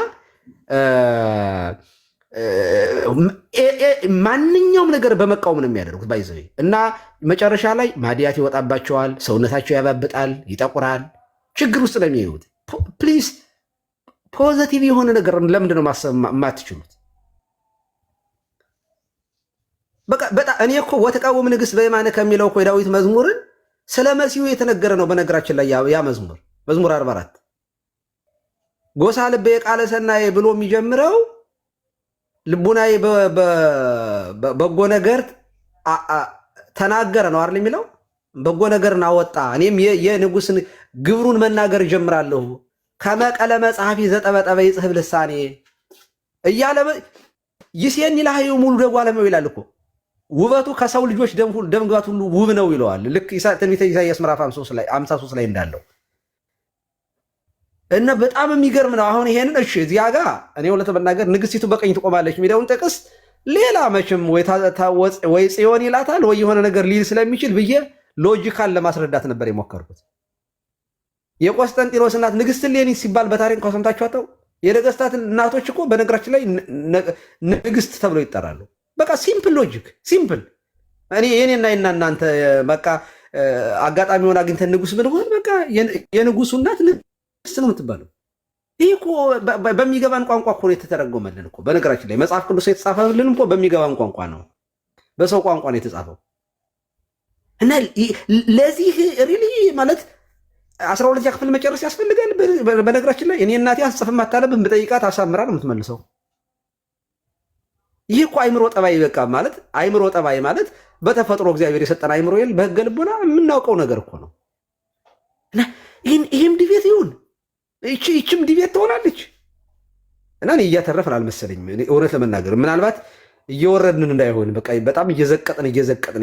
ማንኛውም ነገር በመቃወም ነው የሚያደርጉት ባይዘው እና መጨረሻ ላይ ማዲያት ይወጣባቸዋል፣ ሰውነታቸው ያባብጣል፣ ይጠቁራል፣ ችግር ውስጥ ነው የሚሄዱት። ፕሊዝ ፖዘቲቭ የሆነ ነገር ለምንድን ነው ማሰብ የማትችሉት? በጣም እኔ እኮ ወተቃወም ንግሥት በየማነ ከሚለው እኮ የዳዊት መዝሙርን ስለ መሲሁ የተነገረ ነው። በነገራችን ላይ ያ መዝሙር 44 ጎሳ ልቤ ቃለ ሰናዬ ብሎ የሚጀምረው ልቡናዬ በጎ ነገር ተናገረ ነው አይደል የሚለው። በጎ ነገርን አወጣ፣ እኔም የንጉሥን ግብሩን መናገር ጀምራለሁ። ከመቀለ መጽሐፊ ዘጠበጠበ ይጽሕፍ ልሳኔ እያለ ይሴኒ ለሐዩ ሙሉ ደጓለመው ይላል እኮ። ውበቱ ከሰው ልጆች ደም ግባት ሁሉ ውብ ነው ይለዋል። ልክ ትንቢተ ኢሳይያስ ምዕራፍ 53 ላይ እንዳለው እና በጣም የሚገርም ነው። አሁን ይሄንን እሺ እዚያ ጋር እኔ እውነት ለመናገር ንግስቲቱ በቀኝ ትቆማለች የሚለውን ጥቅስ ሌላ መቼም ወይ ጽዮን ይላታል ወይ የሆነ ነገር ሊል ስለሚችል ብዬ ሎጂካል ለማስረዳት ነበር የሞከርኩት። የቆስጠንጢኖስ እናት ንግስት እሌኒ ሲባል በታሪክ ሰምታችሁ አታው? የነገስታት እናቶች እኮ በነገራችን ላይ ንግስት ተብለው ይጠራሉ። በቃ ሲምፕል ሎጂክ ሲምፕል። እኔ የኔና እናንተ በቃ አጋጣሚ ሆነ አግኝተን ንጉስ ብንሆን በቃ የንጉሱ እናት ንግስት ነው የምትባለው። ይህ እኮ በሚገባን ቋንቋ እኮ ነው የተተረጎመልን እኮ። በነገራችን ላይ መጽሐፍ ቅዱስ የተጻፈልን እኮ በሚገባን ቋንቋ ነው፣ በሰው ቋንቋ ነው የተጻፈው። እና ለዚህ ሪሊ ማለት 12ኛ ክፍል መጨረስ ያስፈልጋል። በነገራችን ላይ እኔ እናቴ አስጽፍም አታነብም ብጠይቃት አሳምራ ነው የምትመልሰው። ይህ እኮ አይምሮ ጠባይ በቃ ማለት አይምሮ ጠባይ ማለት በተፈጥሮ እግዚአብሔር የሰጠን አይምሮ የል በህገ ልቦና የምናውቀው ነገር እኮ ነው። እና ይህም ዲቤት ይሁን ይችም ዲቤት ትሆናለች። እና እኔ እያተረፍን አልመሰለኝም እውነት ለመናገር ምናልባት እየወረድን እንዳይሆን በቃ በጣም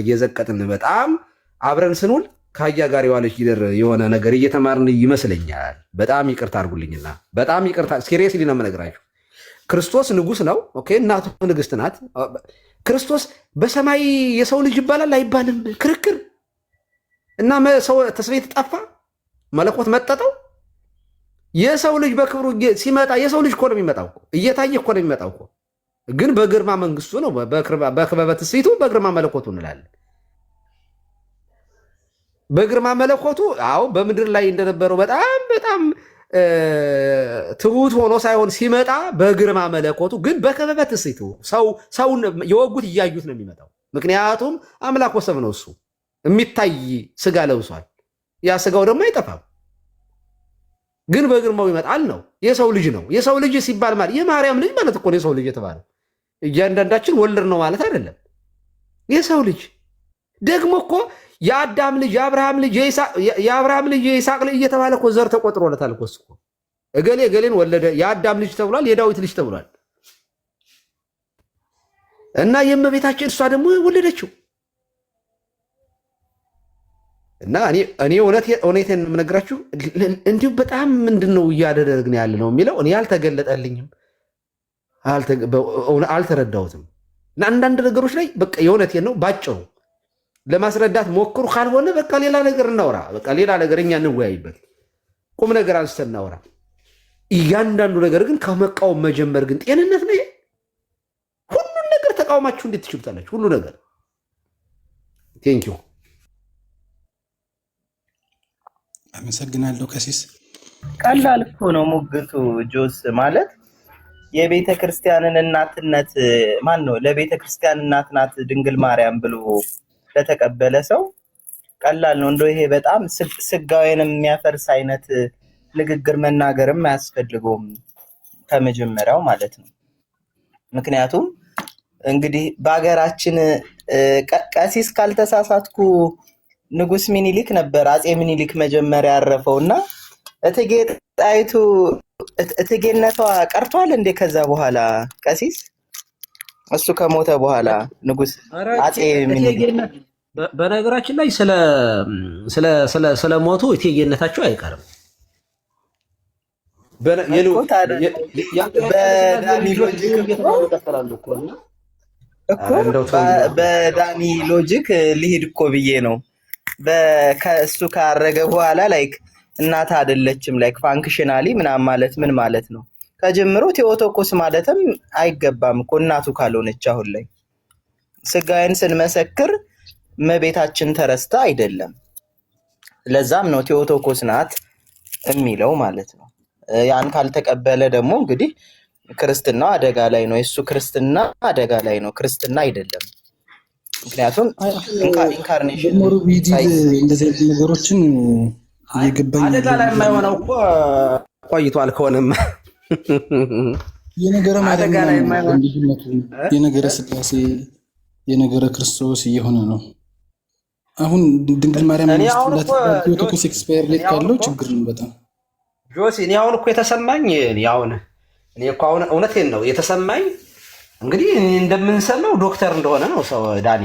እየዘቀጥን በጣም አብረን ስንውል ከአህያ ጋር የዋለች ጊደር የሆነ ነገር እየተማርን ይመስለኛል። በጣም ይቅርታ አድርጉልኝና በጣም ይቅርታ ሲሪየስሊ ነው የምነግራችሁ። ክርስቶስ ንጉስ ነው። ኦኬ እናቱ ንግስት ናት። ክርስቶስ በሰማይ የሰው ልጅ ይባላል አይባልም ክርክር እና ሰው ተስቤት ጠፋ መለኮት መጠጠው። የሰው ልጅ በክብሩ ሲመጣ የሰው ልጅ እኮ ነው የሚመጣው እየታየ እኮ ነው የሚመጣው እኮ ግን በግርማ መንግስቱ ነው በክበበ ትስብእቱ በግርማ መለኮቱ እንላለን። በግርማ መለኮቱ አዎ በምድር ላይ እንደነበረው በጣም ትሁት ሆኖ ሳይሆን ሲመጣ በግርማ መለኮቱ ግን በክበበ ትስብእቱ ሰውን የወጉት እያዩት ነው የሚመጣው። ምክንያቱም አምላክ ወሰብ ነው እሱ የሚታይ ስጋ ለብሷል። ያ ስጋው ደግሞ አይጠፋም ግን በግርማው ይመጣል ነው። የሰው ልጅ ነው። የሰው ልጅ ሲባል ማለት የማርያም ልጅ ማለት እኮ ነው የሰው ልጅ የተባለው። እያንዳንዳችን ወልድ ነው ማለት አይደለም። የሰው ልጅ ደግሞ እኮ የአዳም ልጅ የአብርሃም ልጅ የይስሐቅ ልጅ እየተባለ እኮ ዘር ተቆጥሮለታል እኮ እሱ እገሌ እገሌን ወለደ የአዳም ልጅ ተብሏል፣ የዳዊት ልጅ ተብሏል። እና የእመቤታችን እሷ ደግሞ ወለደችው። እና እኔ እውነቴን የምነግራችሁ እንዲሁ በጣም ምንድን ነው እያደረግን ያለ ነው የሚለው እኔ አልተገለጠልኝም፣ አልተረዳሁትም። እና አንዳንድ ነገሮች ላይ በቃ የእውነቴን ነው ባጭሩ ለማስረዳት ሞክሩ። ካልሆነ በቃ ሌላ ነገር እናውራ። በቃ ሌላ ነገር እኛ እንወያይበት፣ ቁም ነገር አንስተን እናውራ። እያንዳንዱ ነገር ግን ከመቃወም መጀመር ግን ጤንነት ነው። ሁሉን ነገር ተቃውማችሁ እንዴት ትችሉታላችሁ? ሁሉ ነገር ቴንኪው። አመሰግናለሁ ቀሲስ። ቀላል እኮ ነው ሙግቱ ጆስ ማለት የቤተ ክርስቲያንን እናትነት ማን ነው ለቤተ ክርስቲያን እናት ናት ድንግል ማርያም ብሎ ለተቀበለ ሰው ቀላል ነው። እንደው ይሄ በጣም ስጋዌንም የሚያፈርስ አይነት ንግግር መናገርም አያስፈልገውም ከመጀመሪያው ማለት ነው። ምክንያቱም እንግዲህ በሀገራችን ቀሲስ ካልተሳሳትኩ ንጉስ ሚኒሊክ ነበር አጼ ሚኒሊክ መጀመሪያ ያረፈውና እቴጌ ጣይቱ እቴጌነቷ ቀርቷል እንዴ? ከዛ በኋላ ቀሲስ እሱ ከሞተ በኋላ ንጉስ አጼ ሚኒሊክ በነገራችን ላይ ስለ ሞቱ እቴጌነታቸው አይቀርም። በዳኒ ሎጂክ ሊሄድ እኮ ብዬ ነው። ከእሱ ካረገ በኋላ ላይክ እናት አይደለችም ላይክ ፋንክሽናሊ ምናምን ማለት ምን ማለት ነው? ከጀምሮ ቴዎቶኮስ ማለትም አይገባም እኮ እናቱ ካልሆነች። አሁን ላይ ስጋዬን ስንመሰክር እመቤታችን ተረስታ አይደለም። ለዛም ነው ቴዎቶኮስ ናት የሚለው ማለት ነው። ያን ካልተቀበለ ደግሞ እንግዲህ ክርስትናው አደጋ ላይ ነው። የሱ ክርስትና አደጋ ላይ ነው፣ ክርስትና አይደለም። ምክንያቱም ኢንካርኔሽን እንደዚህ ነገሮችን እየገባኝ አደጋ ላይ የማይሆነው እኮ ቆይቷል። ከሆነም የነገረ ማርያም የነገረ ስላሴ የነገረ ክርስቶስ እየሆነ ነው። አሁን ድንግል ማርያም ቴዎቶኮስ ኤክስፓየር ሌት ካለው ችግር ነው በጣም ጆሲ። እኔ አሁን እኮ የተሰማኝ እኔ እኮ አሁን እውነቴን ነው የተሰማኝ እንግዲህ እንደምንሰማው ዶክተር እንደሆነ ነው ሰው ዳኒ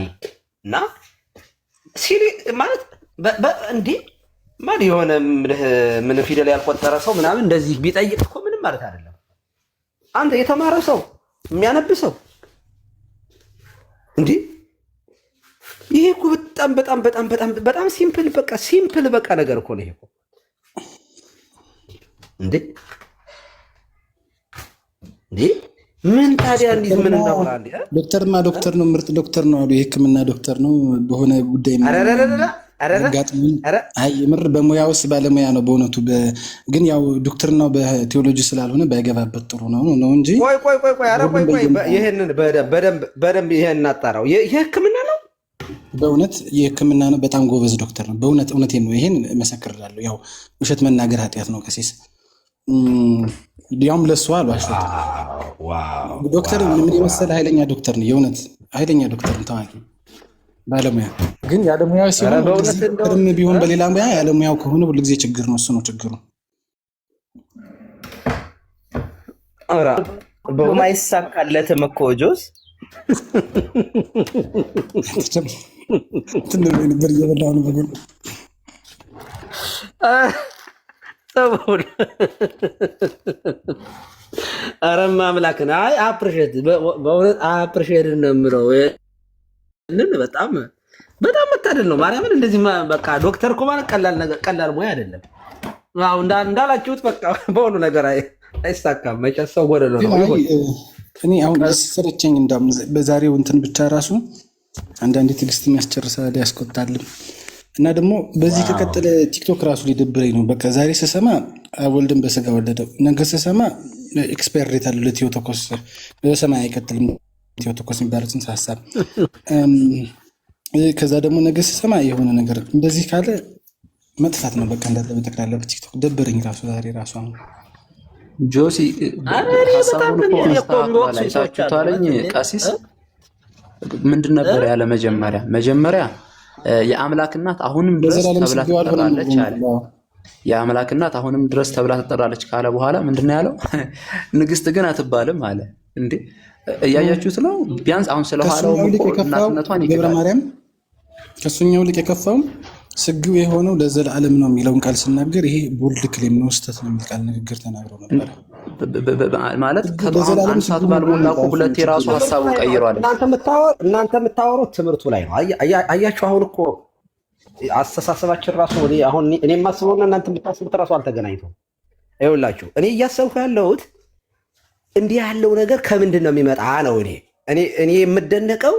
እና ሲሪ ማለት እንዴ ማን የሆነ ምን ፊደል ያልቆጠረ ሰው ምናምን እንደዚህ ቢጠይቅ እኮ ምንም ማለት አይደለም። አንተ የተማረ ሰው የሚያነብ ሰው እንዴ ይሄ እኮ በጣም ሲምፕል በቃ ነገር እኮ ነው ይሄ እኮ እንዴ ምን ታዲያ እንዴት ምን እናወራለን? ዶክተርማ ዶክተር ነው፣ ምርጥ ዶክተር ነው አሉ። የሕክምና ዶክተር ነው በሆነ ጉዳይ አይ የምር በሙያውስ ባለሙያ ነው በእውነቱ። ግን ያው ዶክተርናው በቴዎሎጂ ስላልሆነ ባይገባበት ጥሩ ነው እንጂ። ቆይ ይሄንን በደንብ ይሄን እናጣራው። የሕክምና ነው በእውነት የሕክምና ነው። በጣም ጎበዝ ዶክተር ነው በእውነት። እውነቴን ነው። ይሄን እመሰክርላለሁ። ያው ውሸት መናገር ኃጢአት ነው ቀሲስ። ያውም ለሱ አልዋሽም። ዶክተር ምን የመሰለ ኃይለኛ ዶክተር ነው። የእውነት ኃይለኛ ዶክተር ነው፣ ታዋቂ ባለሙያ። ግን ያለሙያው ሲሆን ቢሆን በሌላ ሙያ ያለሙያው ከሆነ ሁልጊዜ ችግር ነው። እሱ ነው ችግሩ። ማይሳካለትም እኮ ጆስ ነበር እየበላሁ ነው በጎን አረማ አምላክን አይ አፕሪሼት በእውነት አፕሪሼት ነው የምለው። በጣም መታደል ነው ማርያምን። እንደዚህ በቃ ዶክተር እኮ ማለት ቀላል ሙያ አይደለም። አዎ እንዳላችሁት በቃ በሁሉ ነገር አይሳካም። መቼም ሰው ጎደሎ ነው። እኔ አሁን ሲሰረቸኝ እንዳም በዛሬው እንትን ብቻ ራሱ አንዳንዴ ትዕግስት ያስጨርሳል ያስቆጣልም። እና ደግሞ በዚህ ከቀጠለ ቲክቶክ ራሱ ሊደብረኝ ነው። በቃ ዛሬ ስሰማ ወልድን በስጋ ወለደው፣ ነገ ስሰማ ኤክስፓየር ዴት አለው ለቴዎቶኮስ በሰማይ አይቀጥልም ቴዎቶኮስ የሚባለው ጽንሰ ሀሳብ። ከዛ ደግሞ ነገ ስሰማ የሆነ ነገር እንደዚህ ካለ መጥፋት ነው በቃ እንዳለ በጠቅላላ በቲክቶክ ደበረኝ ራሱ ዛሬ ራሱ። አሁን ጆሲ ሀሳቡን እኮ አይታችሁታለኝ። ቀሲስ ምንድን ነበር ያለ መጀመሪያ የአምላክ እናት አሁንም ድረስ ተብላ ትጠራለች አለ። የአምላክ እናት አሁንም ድረስ ተብላ ትጠራለች ካለ በኋላ ምንድን ነው ያለው? ንግስት ግን አትባልም አለ። እንዴ እያያችሁት ነው። ቢያንስ አሁን ስለኋላው እናትነቷን ይገባል። ከሱኛው ልቅ የከፋው ስግው የሆነው ለዘላለም ነው የሚለውን ቃል ስናገር ይሄ ቦልድ ክሌም ነው፣ ስህተት ነው የሚል ቃል ንግግር ተናግረው ነበር ማለት ከአንድ ሰዓት ባልሞላ እኮ ሁለቴ የራሱ ሀሳቡን ቀይሯል። እናንተ የምታወሩት ትምህርቱ ላይ ነው። አያችሁ አሁን እኮ አስተሳሰባችን ራሱ አሁን እኔ የማስበውና እናንተ የምታስቡት ራሱ አልተገናኝቶም። ይኸውላችሁ እኔ እያሰብኩ ያለሁት እንዲህ ያለው ነገር ከምንድን ነው የሚመጣ ነው። እኔ የምደነቀው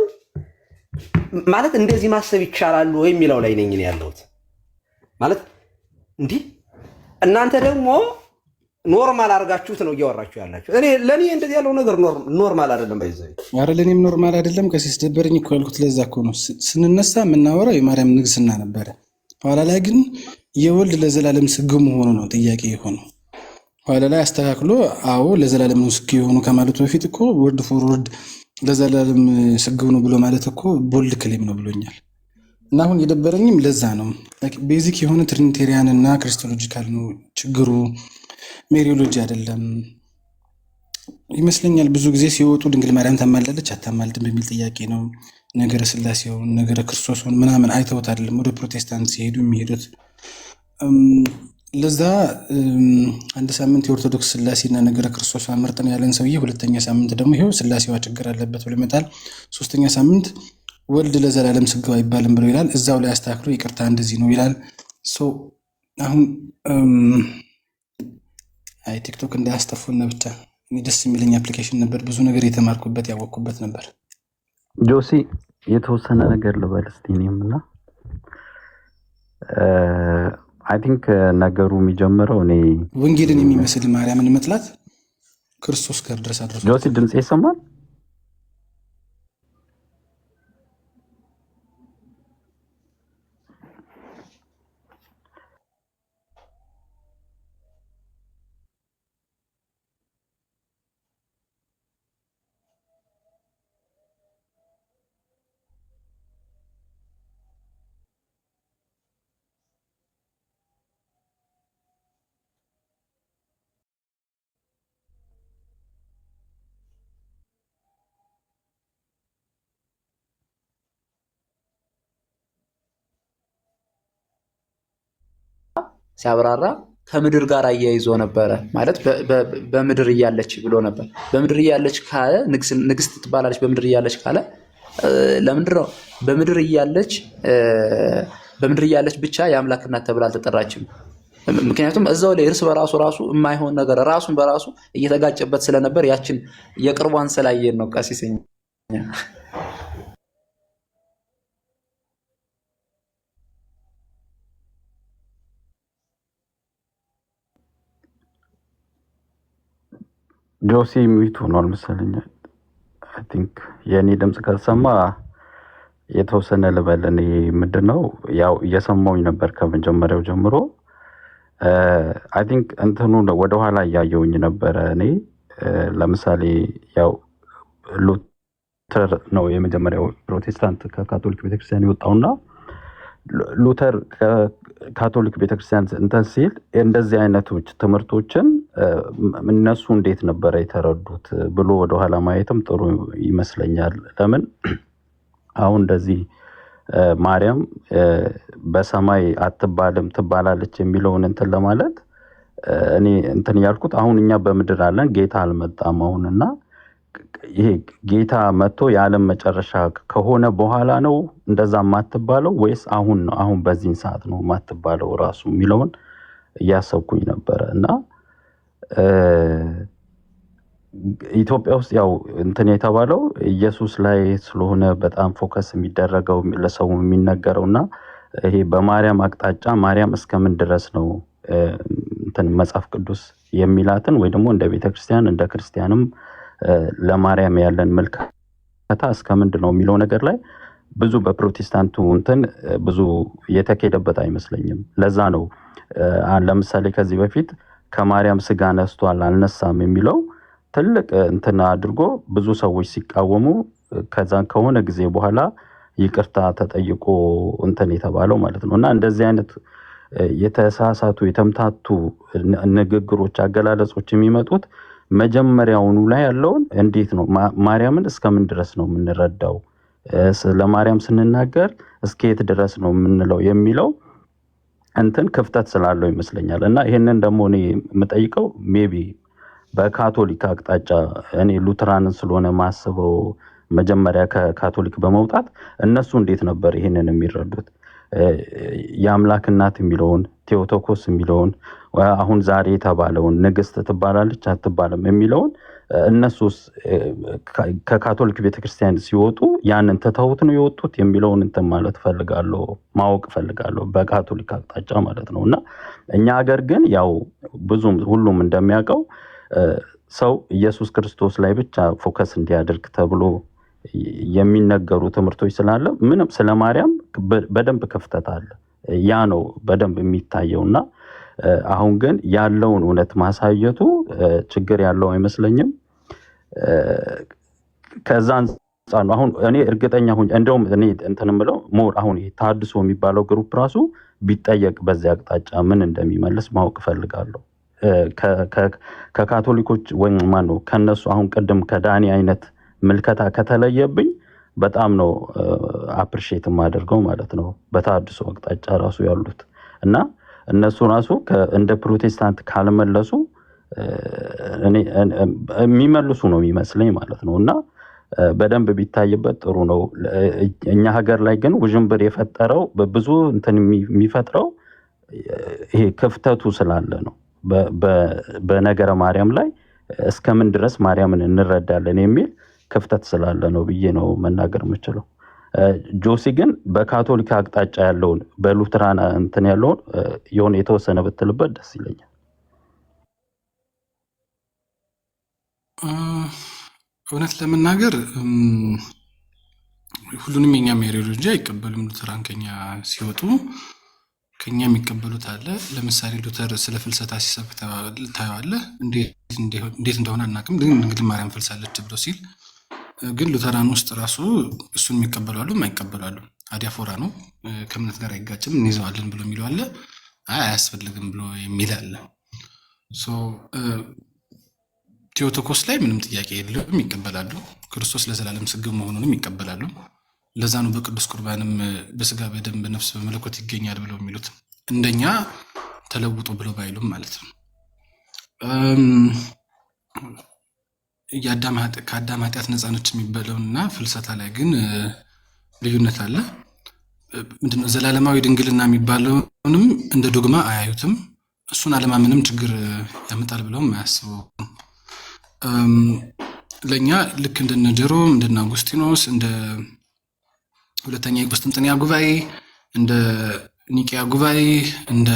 ማለት እንደዚህ ማሰብ ይቻላሉ ወይ የሚለው ላይ ነኝ ያለሁት። ማለት እንዲህ እናንተ ደግሞ ኖርማል አድርጋችሁት ነው እያወራችሁ ያላችሁ። ለእኔ እንደዚህ ያለው ነገር ኖርማል አይደለም። ባይዘይ ኧረ ለእኔም ኖርማል አይደለም። ቀሲስ ደበረኝ እኮ ያልኩት ለዛ እኮ ነው። ስንነሳ የምናወራው የማርያም ንግስና ነበረ። ኋላ ላይ ግን የወልድ ለዘላለም ስግው መሆኑ ነው ጥያቄ የሆነው። ኋላ ላይ አስተካክሎ አዎ ለዘላለም ነው ስግው የሆኑ ከማለቱ በፊት እኮ ወርድ ፎር ወርድ ለዘላለም ስግው ነው ብሎ ማለት እኮ ቦልድ ክሌም ነው ብሎኛል። እና አሁን የደበረኝም ለዛ ነው። ቤዚክ የሆነ ትሪኒቴሪያን እና ክሪስቶሎጂካል ነው ችግሩ፣ ሜሪዮሎጂ አይደለም ይመስለኛል። ብዙ ጊዜ ሲወጡ ድንግል ማርያም ታማልዳለች አታማልድም በሚል ጥያቄ ነው። ነገረ ስላሴውን ነገረ ክርስቶስን ምናምን አይተውት አይደለም ወደ ፕሮቴስታንት ሲሄዱ የሚሄዱት። ለዛ አንድ ሳምንት የኦርቶዶክስ ስላሴና ነገረ ክርስቶስ አመርጠን ያለን ሰውዬ ሁለተኛ ሳምንት ደግሞ ይሄው ስላሴዋ ችግር አለበት ብሎ ይመጣል። ሶስተኛ ሳምንት ወልድ ለዘላለም ስግው አይባልም ብሎ ይላል። እዛው ላይ አስተካክሎ ይቅርታ እንደዚህ ነው ይላል። አሁን አይ ቲክቶክ እንዳያስጠፉን ብቻ ደስ የሚለኝ አፕሊኬሽን ነበር። ብዙ ነገር የተማርኩበት ያወቅኩበት ነበር። ጆሲ የተወሰነ ነገር ልበል እስቲ እኔም እና አይ ቲንክ ነገሩ የሚጀምረው እኔ ወንጌልን የሚመስል ማርያምን መጥላት ክርስቶስ ጋር ድረስ አድርሶ። ጆሲ ድምጽ ይሰማል? ሲያብራራ ከምድር ጋር አያይዞ ነበረ ማለት በምድር እያለች ብሎ ነበር። በምድር እያለች ካለ ንግስት ትባላለች። በምድር እያለች ካለ ለምንድን ነው በምድር እያለች ብቻ የአምላክ እናት ተብላ አልተጠራችም? ምክንያቱም እዛው ላይ እርስ በራሱ የማይሆን ነገር ራሱን በራሱ እየተጋጨበት ስለነበር ያችን የቅርቧን ስላየን ነው። ቀሲስኛ ጆሲ ሚቱ ነው መሰለኝ። አይ ቲንክ የኔ ድምጽ ከተሰማ የተወሰነ ልበል። እኔ ምንድነው ያው እየሰማሁኝ ነበር ከመጀመሪያው ጀምሮ። አይ ቲንክ እንትኑ ወደኋላ እያየውኝ ነበረ። እኔ ለምሳሌ ያው ሉተር ነው የመጀመሪያው ፕሮቴስታንት ከካቶሊክ ቤተክርስቲያን የወጣውና ሉተር ከካቶሊክ ቤተክርስቲያን እንትን ሲል እንደዚህ አይነቶች ትምህርቶችን እነሱ እንዴት ነበረ የተረዱት ብሎ ወደኋላ ማየትም ጥሩ ይመስለኛል። ለምን አሁን እንደዚህ ማርያም በሰማይ አትባልም ትባላለች የሚለውን እንትን ለማለት እኔ እንትን ያልኩት አሁን እኛ በምድር አለን፣ ጌታ አልመጣም አሁንና ይሄ ጌታ መጥቶ የዓለም መጨረሻ ከሆነ በኋላ ነው እንደዛ ማትባለው ወይስ አሁን ነው? አሁን በዚህን ሰዓት ነው ማትባለው ራሱ የሚለውን እያሰብኩኝ ነበረ እና ኢትዮጵያ ውስጥ ያው እንትን የተባለው ኢየሱስ ላይ ስለሆነ በጣም ፎከስ የሚደረገው ለሰው የሚነገረውና ይሄ በማርያም አቅጣጫ ማርያም እስከምን ድረስ ነው እንትን መጽሐፍ ቅዱስ የሚላትን ወይ ደግሞ እንደ ቤተክርስቲያን እንደ ክርስቲያንም ለማርያም ያለን መልከታ እስከምንድን ነው የሚለው ነገር ላይ ብዙ በፕሮቴስታንቱ እንትን ብዙ የተኬደበት አይመስለኝም። ለዛ ነው ለምሳሌ ከዚህ በፊት ከማርያም ስጋ ነስቷል አልነሳም የሚለው ትልቅ እንትን አድርጎ ብዙ ሰዎች ሲቃወሙ ከዛ ከሆነ ጊዜ በኋላ ይቅርታ ተጠይቆ እንትን የተባለው ማለት ነው። እና እንደዚህ አይነት የተሳሳቱ የተምታቱ ንግግሮች አገላለጾች የሚመጡት መጀመሪያውኑ ላይ ያለውን እንዴት ነው ማርያምን እስከምን ድረስ ነው የምንረዳው፣ ስለ ማርያም ስንናገር እስከየት ድረስ ነው የምንለው የሚለው እንትን ክፍተት ስላለው ይመስለኛል። እና ይሄንን ደግሞ እኔ የምጠይቀው ሜቢ በካቶሊክ አቅጣጫ እኔ ሉትራንን ስለሆነ ማስበው መጀመሪያ ከካቶሊክ በመውጣት እነሱ እንዴት ነበር ይሄንን የሚረዱት? የአምላክ እናት የሚለውን ቴዎቶኮስ የሚለውን አሁን ዛሬ የተባለውን ንግስት ትባላለች አትባልም የሚለውን እነሱስ ከካቶሊክ ቤተክርስቲያን ሲወጡ ያንን ተተውት ነው የወጡት የሚለውን እንትን ማለት ፈልጋለሁ፣ ማወቅ ፈልጋለሁ በካቶሊክ አቅጣጫ ማለት ነው። እና እኛ ሀገር ግን ያው ብዙም ሁሉም እንደሚያውቀው ሰው ኢየሱስ ክርስቶስ ላይ ብቻ ፎከስ እንዲያደርግ ተብሎ የሚነገሩ ትምህርቶች ስላለ ምንም ስለ ማርያም በደንብ ክፍተት አለ። ያ ነው በደንብ የሚታየውና አሁን ግን ያለውን እውነት ማሳየቱ ችግር ያለው አይመስለኝም። ከዛ አንፃር አሁን እኔ እርግጠኛ ሆኜ እንደውም እኔ እንትን የምለው ሞር አሁን ታድሶ የሚባለው ግሩፕ ራሱ ቢጠየቅ በዚህ አቅጣጫ ምን እንደሚመልስ ማወቅ ፈልጋለሁ። ከካቶሊኮች ወይም ማን ነው ከነሱ አሁን ቅድም ከዳኒ አይነት ምልከታ ከተለየብኝ በጣም ነው አፕሪሺየት የማደርገው ማለት ነው በታድሶ አቅጣጫ ራሱ ያሉት እና እነሱ ራሱ እንደ ፕሮቴስታንት ካልመለሱ እኔ የሚመልሱ ነው የሚመስለኝ ማለት ነው። እና በደንብ ቢታይበት ጥሩ ነው። እኛ ሀገር ላይ ግን ውዥንብር የፈጠረው በብዙ እንትን የሚፈጥረው ይሄ ክፍተቱ ስላለ ነው። በነገረ ማርያም ላይ እስከምን ድረስ ማርያምን እንረዳለን የሚል ክፍተት ስላለ ነው ብዬ ነው መናገር የምችለው። ጆሲ ግን በካቶሊክ አቅጣጫ ያለውን በሉትራን እንትን ያለውን የሆነ የተወሰነ ብትልበት ደስ ይለኛል። እውነት ለመናገር ሁሉንም የኛ ሜሪዮሎጂ አይቀበሉም። ሉተራን ከኛ ሲወጡ ከኛ የሚቀበሉት አለ። ለምሳሌ ሉተር ስለ ፍልሰታ ሲሰብክ ታየዋለህ። እንዴት እንደሆነ አናውቅም፣ ግን እንግዲህ ማርያም ፍልሳለች ብሎ ሲል ግን ሉተራን ውስጥ ራሱ እሱን የሚቀበሉ አሉ፣ የማይቀበሉ አሉ። አዲያፎራ ነው ከእምነት ጋር አይጋጭም እንይዘዋለን ብሎ የሚለው አለ፣ አያስፈልግም ብሎ የሚል አለ። ቴዎቶኮስ ላይ ምንም ጥያቄ የለውም ይቀበላሉ። ክርስቶስ ለዘላለም ስግብ መሆኑንም ይቀበላሉ። ለዛ ነው በቅዱስ ቁርባንም በስጋ በደም በነፍስ በመለኮት ይገኛል ብለው የሚሉት። እንደኛ ተለውጡ ብለው ባይሉም ማለት ነው። ከአዳም ኃጢአት ነፃ ነች የሚባለውና ፍልሰታ ላይ ግን ልዩነት አለ። ምንድነው ዘላለማዊ ድንግልና የሚባለውንም እንደ ዶግማ አያዩትም። እሱን አለማመንም ችግር ያመጣል ብለውም አያስቡም። ለእኛ ልክ እንደነ ጀሮም እንደነ አጉስጢኖስ እንደ ሁለተኛ የቁስጥንጥንያ ጉባኤ እንደ ኒቂያ ጉባኤ እንደ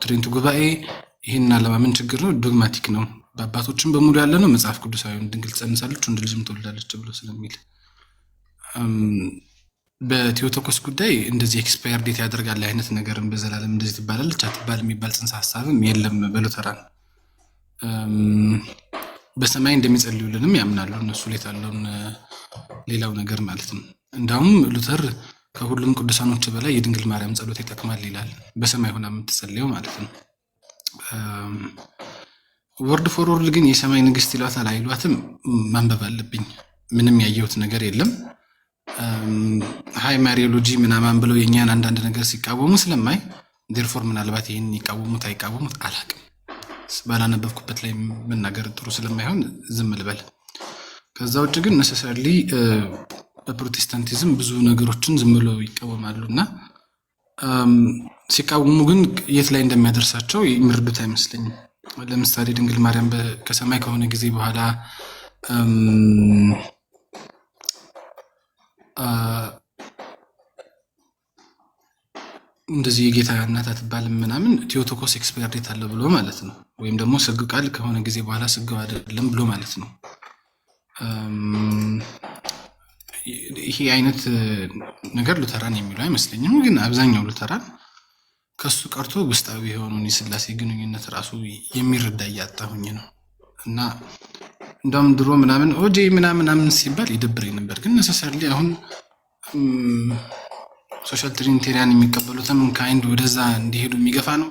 ትሪንት ጉባኤ ይህን አለማመን ችግር ነው፣ ዶግማቲክ ነው። በአባቶችም በሙሉ ያለ ነው። መጽሐፍ ቅዱሳዊ ድንግል ትጸንሳለች ወንድ ልጅም ትወልዳለች ብሎ ስለሚል በቴዎቶኮስ ጉዳይ እንደዚህ ኤክስፓየር ዴት ያደርጋል አይነት ነገርም በዘላለም እንደዚህ ትባላለች አትባል የሚባል ጽንሰ ሀሳብም የለም። በሉተራን በሰማይ እንደሚጸልዩልንም ያምናሉ እነሱ ሌታለውን ሌላው ነገር ማለት ነው። እንዳውም ሉተር ከሁሉም ቅዱሳኖች በላይ የድንግል ማርያም ጸሎት ይጠቅማል ይላል። በሰማይ ሆና የምትጸልየው ማለት ነው። ወርድ ፎር ወርድ ግን የሰማይ ንግስት ይሏታል አይሏትም ማንበብ አለብኝ። ምንም ያየሁት ነገር የለም። ሃይ ማሪዮሎጂ ምናምን ብለው የኛን አንዳንድ ነገር ሲቃወሙ ስለማይ ዴርፎር ምናልባት ይህን ይቃወሙት አይቃወሙት አላቅም። ባላነበብኩበት ላይ መናገር ጥሩ ስለማይሆን ዝም ልበል። ከዛ ውጭ ግን ነሰሰርሊ በፕሮቴስታንቲዝም ብዙ ነገሮችን ዝም ብለው ይቃወማሉ እና ሲቃወሙ ግን የት ላይ እንደሚያደርሳቸው የሚረዱት አይመስለኝም። ለምሳሌ ድንግል ማርያም ከሰማይ ከሆነ ጊዜ በኋላ እንደዚህ የጌታ እናት አትባልም ምናምን ቴዎቶኮስ ኤክስፓየር ዴት አለ ብሎ ማለት ነው። ወይም ደግሞ ስግው ቃል ከሆነ ጊዜ በኋላ ስግው አይደለም ብሎ ማለት ነው። ይሄ አይነት ነገር ሉተራን የሚለው አይመስለኝም። ግን አብዛኛው ሉተራን ከሱ ቀርቶ ውስጣዊ የሆነውን የስላሴ ግንኙነት ራሱ የሚረዳ እያጣሁኝ ነው። እና እንደውም ድሮ ምናምን ኦጄ ምናምን ሲባል ይደብረኝ ነበር። ግን ነሰሰርሊ አሁን ሶሻል ትሪኒቴሪያን የሚቀበሉትም ካይንድ ወደዛ እንዲሄዱ የሚገፋ ነው።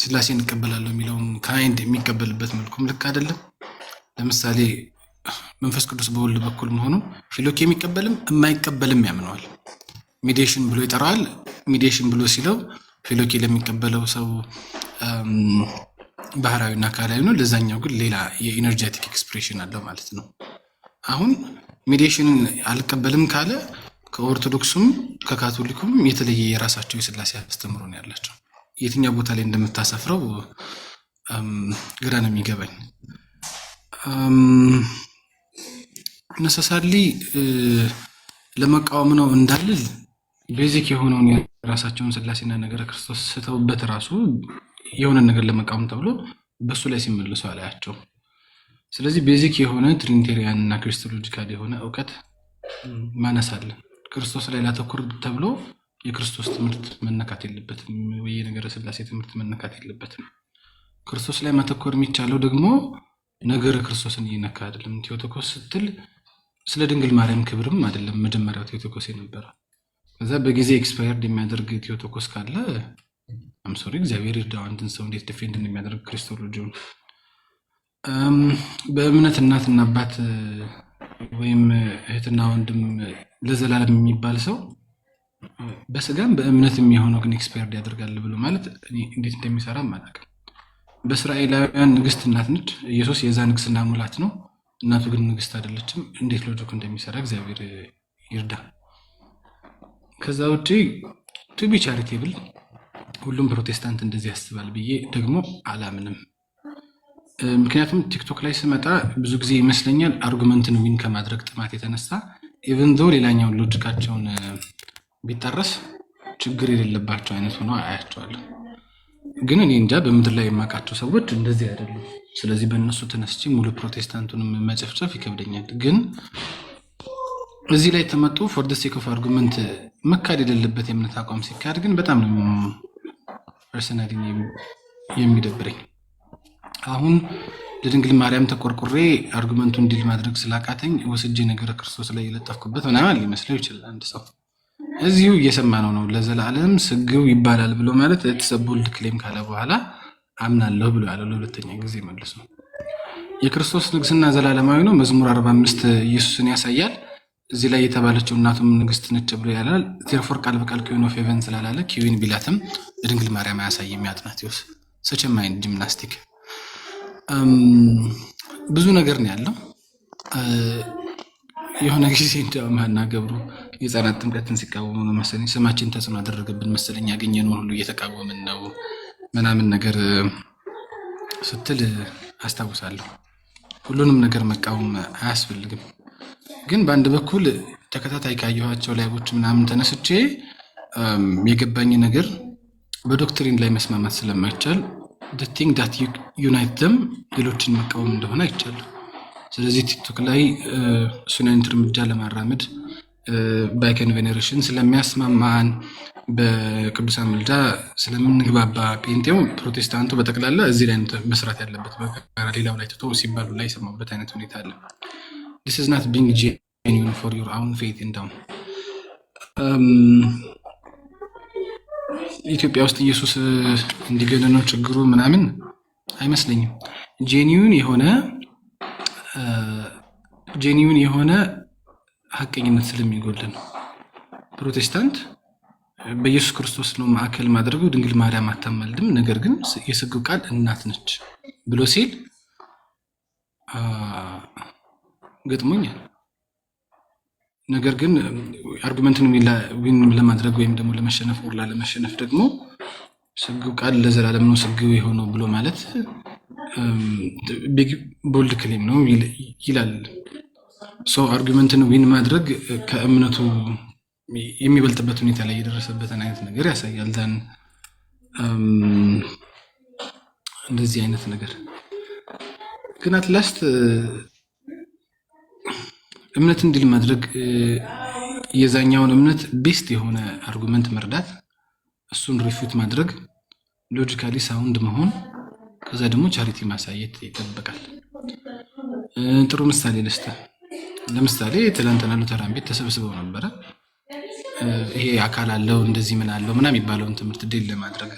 ስላሴ እንቀበላለሁ የሚለውም ካይንድ የሚቀበልበት መልኩም ልክ አይደለም። ለምሳሌ መንፈስ ቅዱስ በወልድ በኩል መሆኑ ፊሎክ የሚቀበልም የማይቀበልም ያምነዋል። ሚዲዬሽን ብሎ ይጠራዋል። ሚዲዬሽን ብሎ ሲለው ፊሎክ ለሚቀበለው ሰው ባህራዊና አካላዊ ነው፣ ለዛኛው ግን ሌላ የኢነርጄቲክ ኤክስፕሬሽን አለው ማለት ነው። አሁን ሚዲዬሽንን አልቀበልም ካለ ከኦርቶዶክሱም ከካቶሊኩም የተለየ የራሳቸው የስላሴ አስተምሮ ነው ያላቸው። የትኛው ቦታ ላይ እንደምታሰፍረው ግራ ነው የሚገባኝ። ነሰሳሊ ለመቃወም ነው እንዳልል ቤዚክ የሆነውን የራሳቸውን ስላሴና ነገረ ክርስቶስ ስተውበት ራሱ የሆነ ነገር ለመቃወም ተብሎ በሱ ላይ ሲመልሱ አላያቸው። ስለዚህ ቤዚክ የሆነ ትሪኒቴሪያን እና ክሪስቶሎጂካል የሆነ እውቀት ማነሳለን። ክርስቶስ ላይ ላተኩር ተብሎ የክርስቶስ ትምህርት መነካት የለበትም፣ ወይ የነገረ ስላሴ ትምህርት መነካት የለበትም። ክርስቶስ ላይ ማተኮር የሚቻለው ደግሞ ነገረ ክርስቶስን እየነካ አይደለም። ቴዎቶኮስ ስትል ስለ ድንግል ማርያም ክብርም አይደለም መጀመሪያው ቴዎቶኮስ የነበረ። ከዛ በጊዜ ኤክስፓየርድ የሚያደርግ ቴዎቶኮስ ካለ አምሶሪ እግዚአብሔር ይርዳው። አንድን ሰው እንዴት ዲፌንድ እንደሚያደርግ ክሪስቶሎጂውን በእምነት እናትና አባት ወይም እህትና ወንድም ለዘላለም የሚባል ሰው በስጋም በእምነት የሚሆነው ግን ኤክስፓየርድ ያደርጋል ብሎ ማለት እንዴት እንደሚሰራ አላውቅም። በእስራኤላውያን ንግስት እናት ነች። ኢየሱስ የዛ ንግስና ሙላት ነው። እናቱ ግን ንግስት አይደለችም። እንዴት ሎጂክ እንደሚሰራ እግዚአብሔር ይርዳ። ከዛ ውጪ ቱ ቢ ቻሪቴብል ሁሉም ፕሮቴስታንት እንደዚህ ያስባል ብዬ ደግሞ አላምንም። ምክንያቱም ቲክቶክ ላይ ስመጣ ብዙ ጊዜ ይመስለኛል አርጉመንትን ዊን ከማድረግ ጥማት የተነሳ ኢቨን ዶ ሌላኛውን ሎጂካቸውን ቢጣረስ ችግር የሌለባቸው አይነት ሆኖ አያቸዋለሁ። ግን እኔ እንጃ በምድር ላይ የማውቃቸው ሰዎች እንደዚህ አይደሉም። ስለዚህ በእነሱ ተነስቼ ሙሉ ፕሮቴስታንቱንም መጨፍጨፍ ይከብደኛል። ግን እዚህ ላይ ተመጡ ፎር ደ ሴክ ኦፍ አርጉመንት መካድ የሌለበት የእምነት አቋም ሲካድ ግን በጣም ነው ፐርሰናሊ የሚደብረኝ። አሁን ለድንግል ማርያም ተቆርቁሬ አርጉመንቱን ዲል ማድረግ ስላቃተኝ ወስጄ ነገረ ክርስቶስ ላይ የለጠፍኩበት ምናምን ሊመስለው ይችላል። አንድ ሰው እዚሁ እየሰማ ነው ለዘላለም ስግው ይባላል ብሎ ማለት ተሰቦልድ ክሌም ካለ በኋላ አምናለሁ ብሎ ያለው ለሁለተኛ ጊዜ መልሶ የክርስቶስ ንግስና ዘላለማዊ ነው። መዝሙር 45 ኢየሱስን ያሳያል። እዚህ ላይ የተባለችው እናቱም ንግስት ነች ብሎ ያላል። ቴርፎር ቃል በቃል ኪዊን ኦፍ ሄቨን ስላላለ ኪዊን ቢላትም ለድንግል ማርያም አያሳይም። አትናቴዎስ ሰች ማይንድ ጂምናስቲክ ብዙ ነገር ነው ያለው። የሆነ ጊዜ እንደውም ሐና ገብሩ የሕፃናት ጥምቀትን ሲቃወሙ ነው መሰለኝ ስማችን ተጽዕኖ አደረገብን መሰለኝ ያገኘነው ሁሉ እየተቃወምን ነው ምናምን ነገር ስትል አስታውሳለሁ። ሁሉንም ነገር መቃወም አያስፈልግም። ግን በአንድ በኩል ተከታታይ ካየኋቸው ላይቦች ምናምን ተነስቼ የገባኝ ነገር በዶክትሪን ላይ መስማማት ስለማይቻል the thing that unite them ሌሎችን መቃወም እንደሆነ አይቻልም። ስለዚህ ቲክቶክ ላይ እሱን አይነት እርምጃ ለማራመድ ባይከን ቬኔሬሽን ስለሚያስማማን በቅዱሳን ምልጃ ስለምንግባባ ጴንጤው ፕሮቴስታንቱ በጠቅላላ እዚህ ላይ መስራት ያለበት በጋራ ሌላው ላይ ትቶ ሲባሉ ላይ የሰማበት አይነት ሁኔታ አለ። this is not being genuine for your own faith in them ኢትዮጵያ ውስጥ ኢየሱስ እንዲገነነው ችግሩ ምናምን አይመስለኝም። ጄኒዩን የሆነ ሐቀኝነት ስለሚጎል ነው። ፕሮቴስታንት በኢየሱስ ክርስቶስ ነው ማዕከል ማድረጉ ድንግል ማርያም አታማልድም፣ ነገር ግን የሥጋው ቃል እናት ነች ብሎ ሲል ገጥሞኛል። ነገር ግን አርጉመንትን ለማድረግ ወይም ደግሞ ለመሸነፍ ወርላ ለመሸነፍ ደግሞ ሥጋው ቃል ለዘላለም ነው ሥጋው የሆነው ብሎ ማለት ቢግ ቦልድ ክሌም ነው ይላል። ሶ አርጉመንትን ዊን ማድረግ ከእምነቱ የሚበልጥበት ሁኔታ ላይ የደረሰበትን አይነት ነገር ያሳያል። ዛን እንደዚህ አይነት ነገር ግን አትላስት እምነት እንዲል ማድረግ የዛኛውን እምነት ቤስት የሆነ አርጉመንት መርዳት እሱን ሪፊዩት ማድረግ ሎጂካሊ ሳውንድ መሆን ከዛ ደግሞ ቻሪቲ ማሳየት ይጠበቃል። ጥሩ ምሳሌ ልስጥ። ለምሳሌ ትላንትና ሉተራን ቤት ተሰብስበው ነበረ። ይሄ አካል አለው እንደዚህ ምን አለው ምናምን የሚባለውን ትምህርት ድል ለማድረግ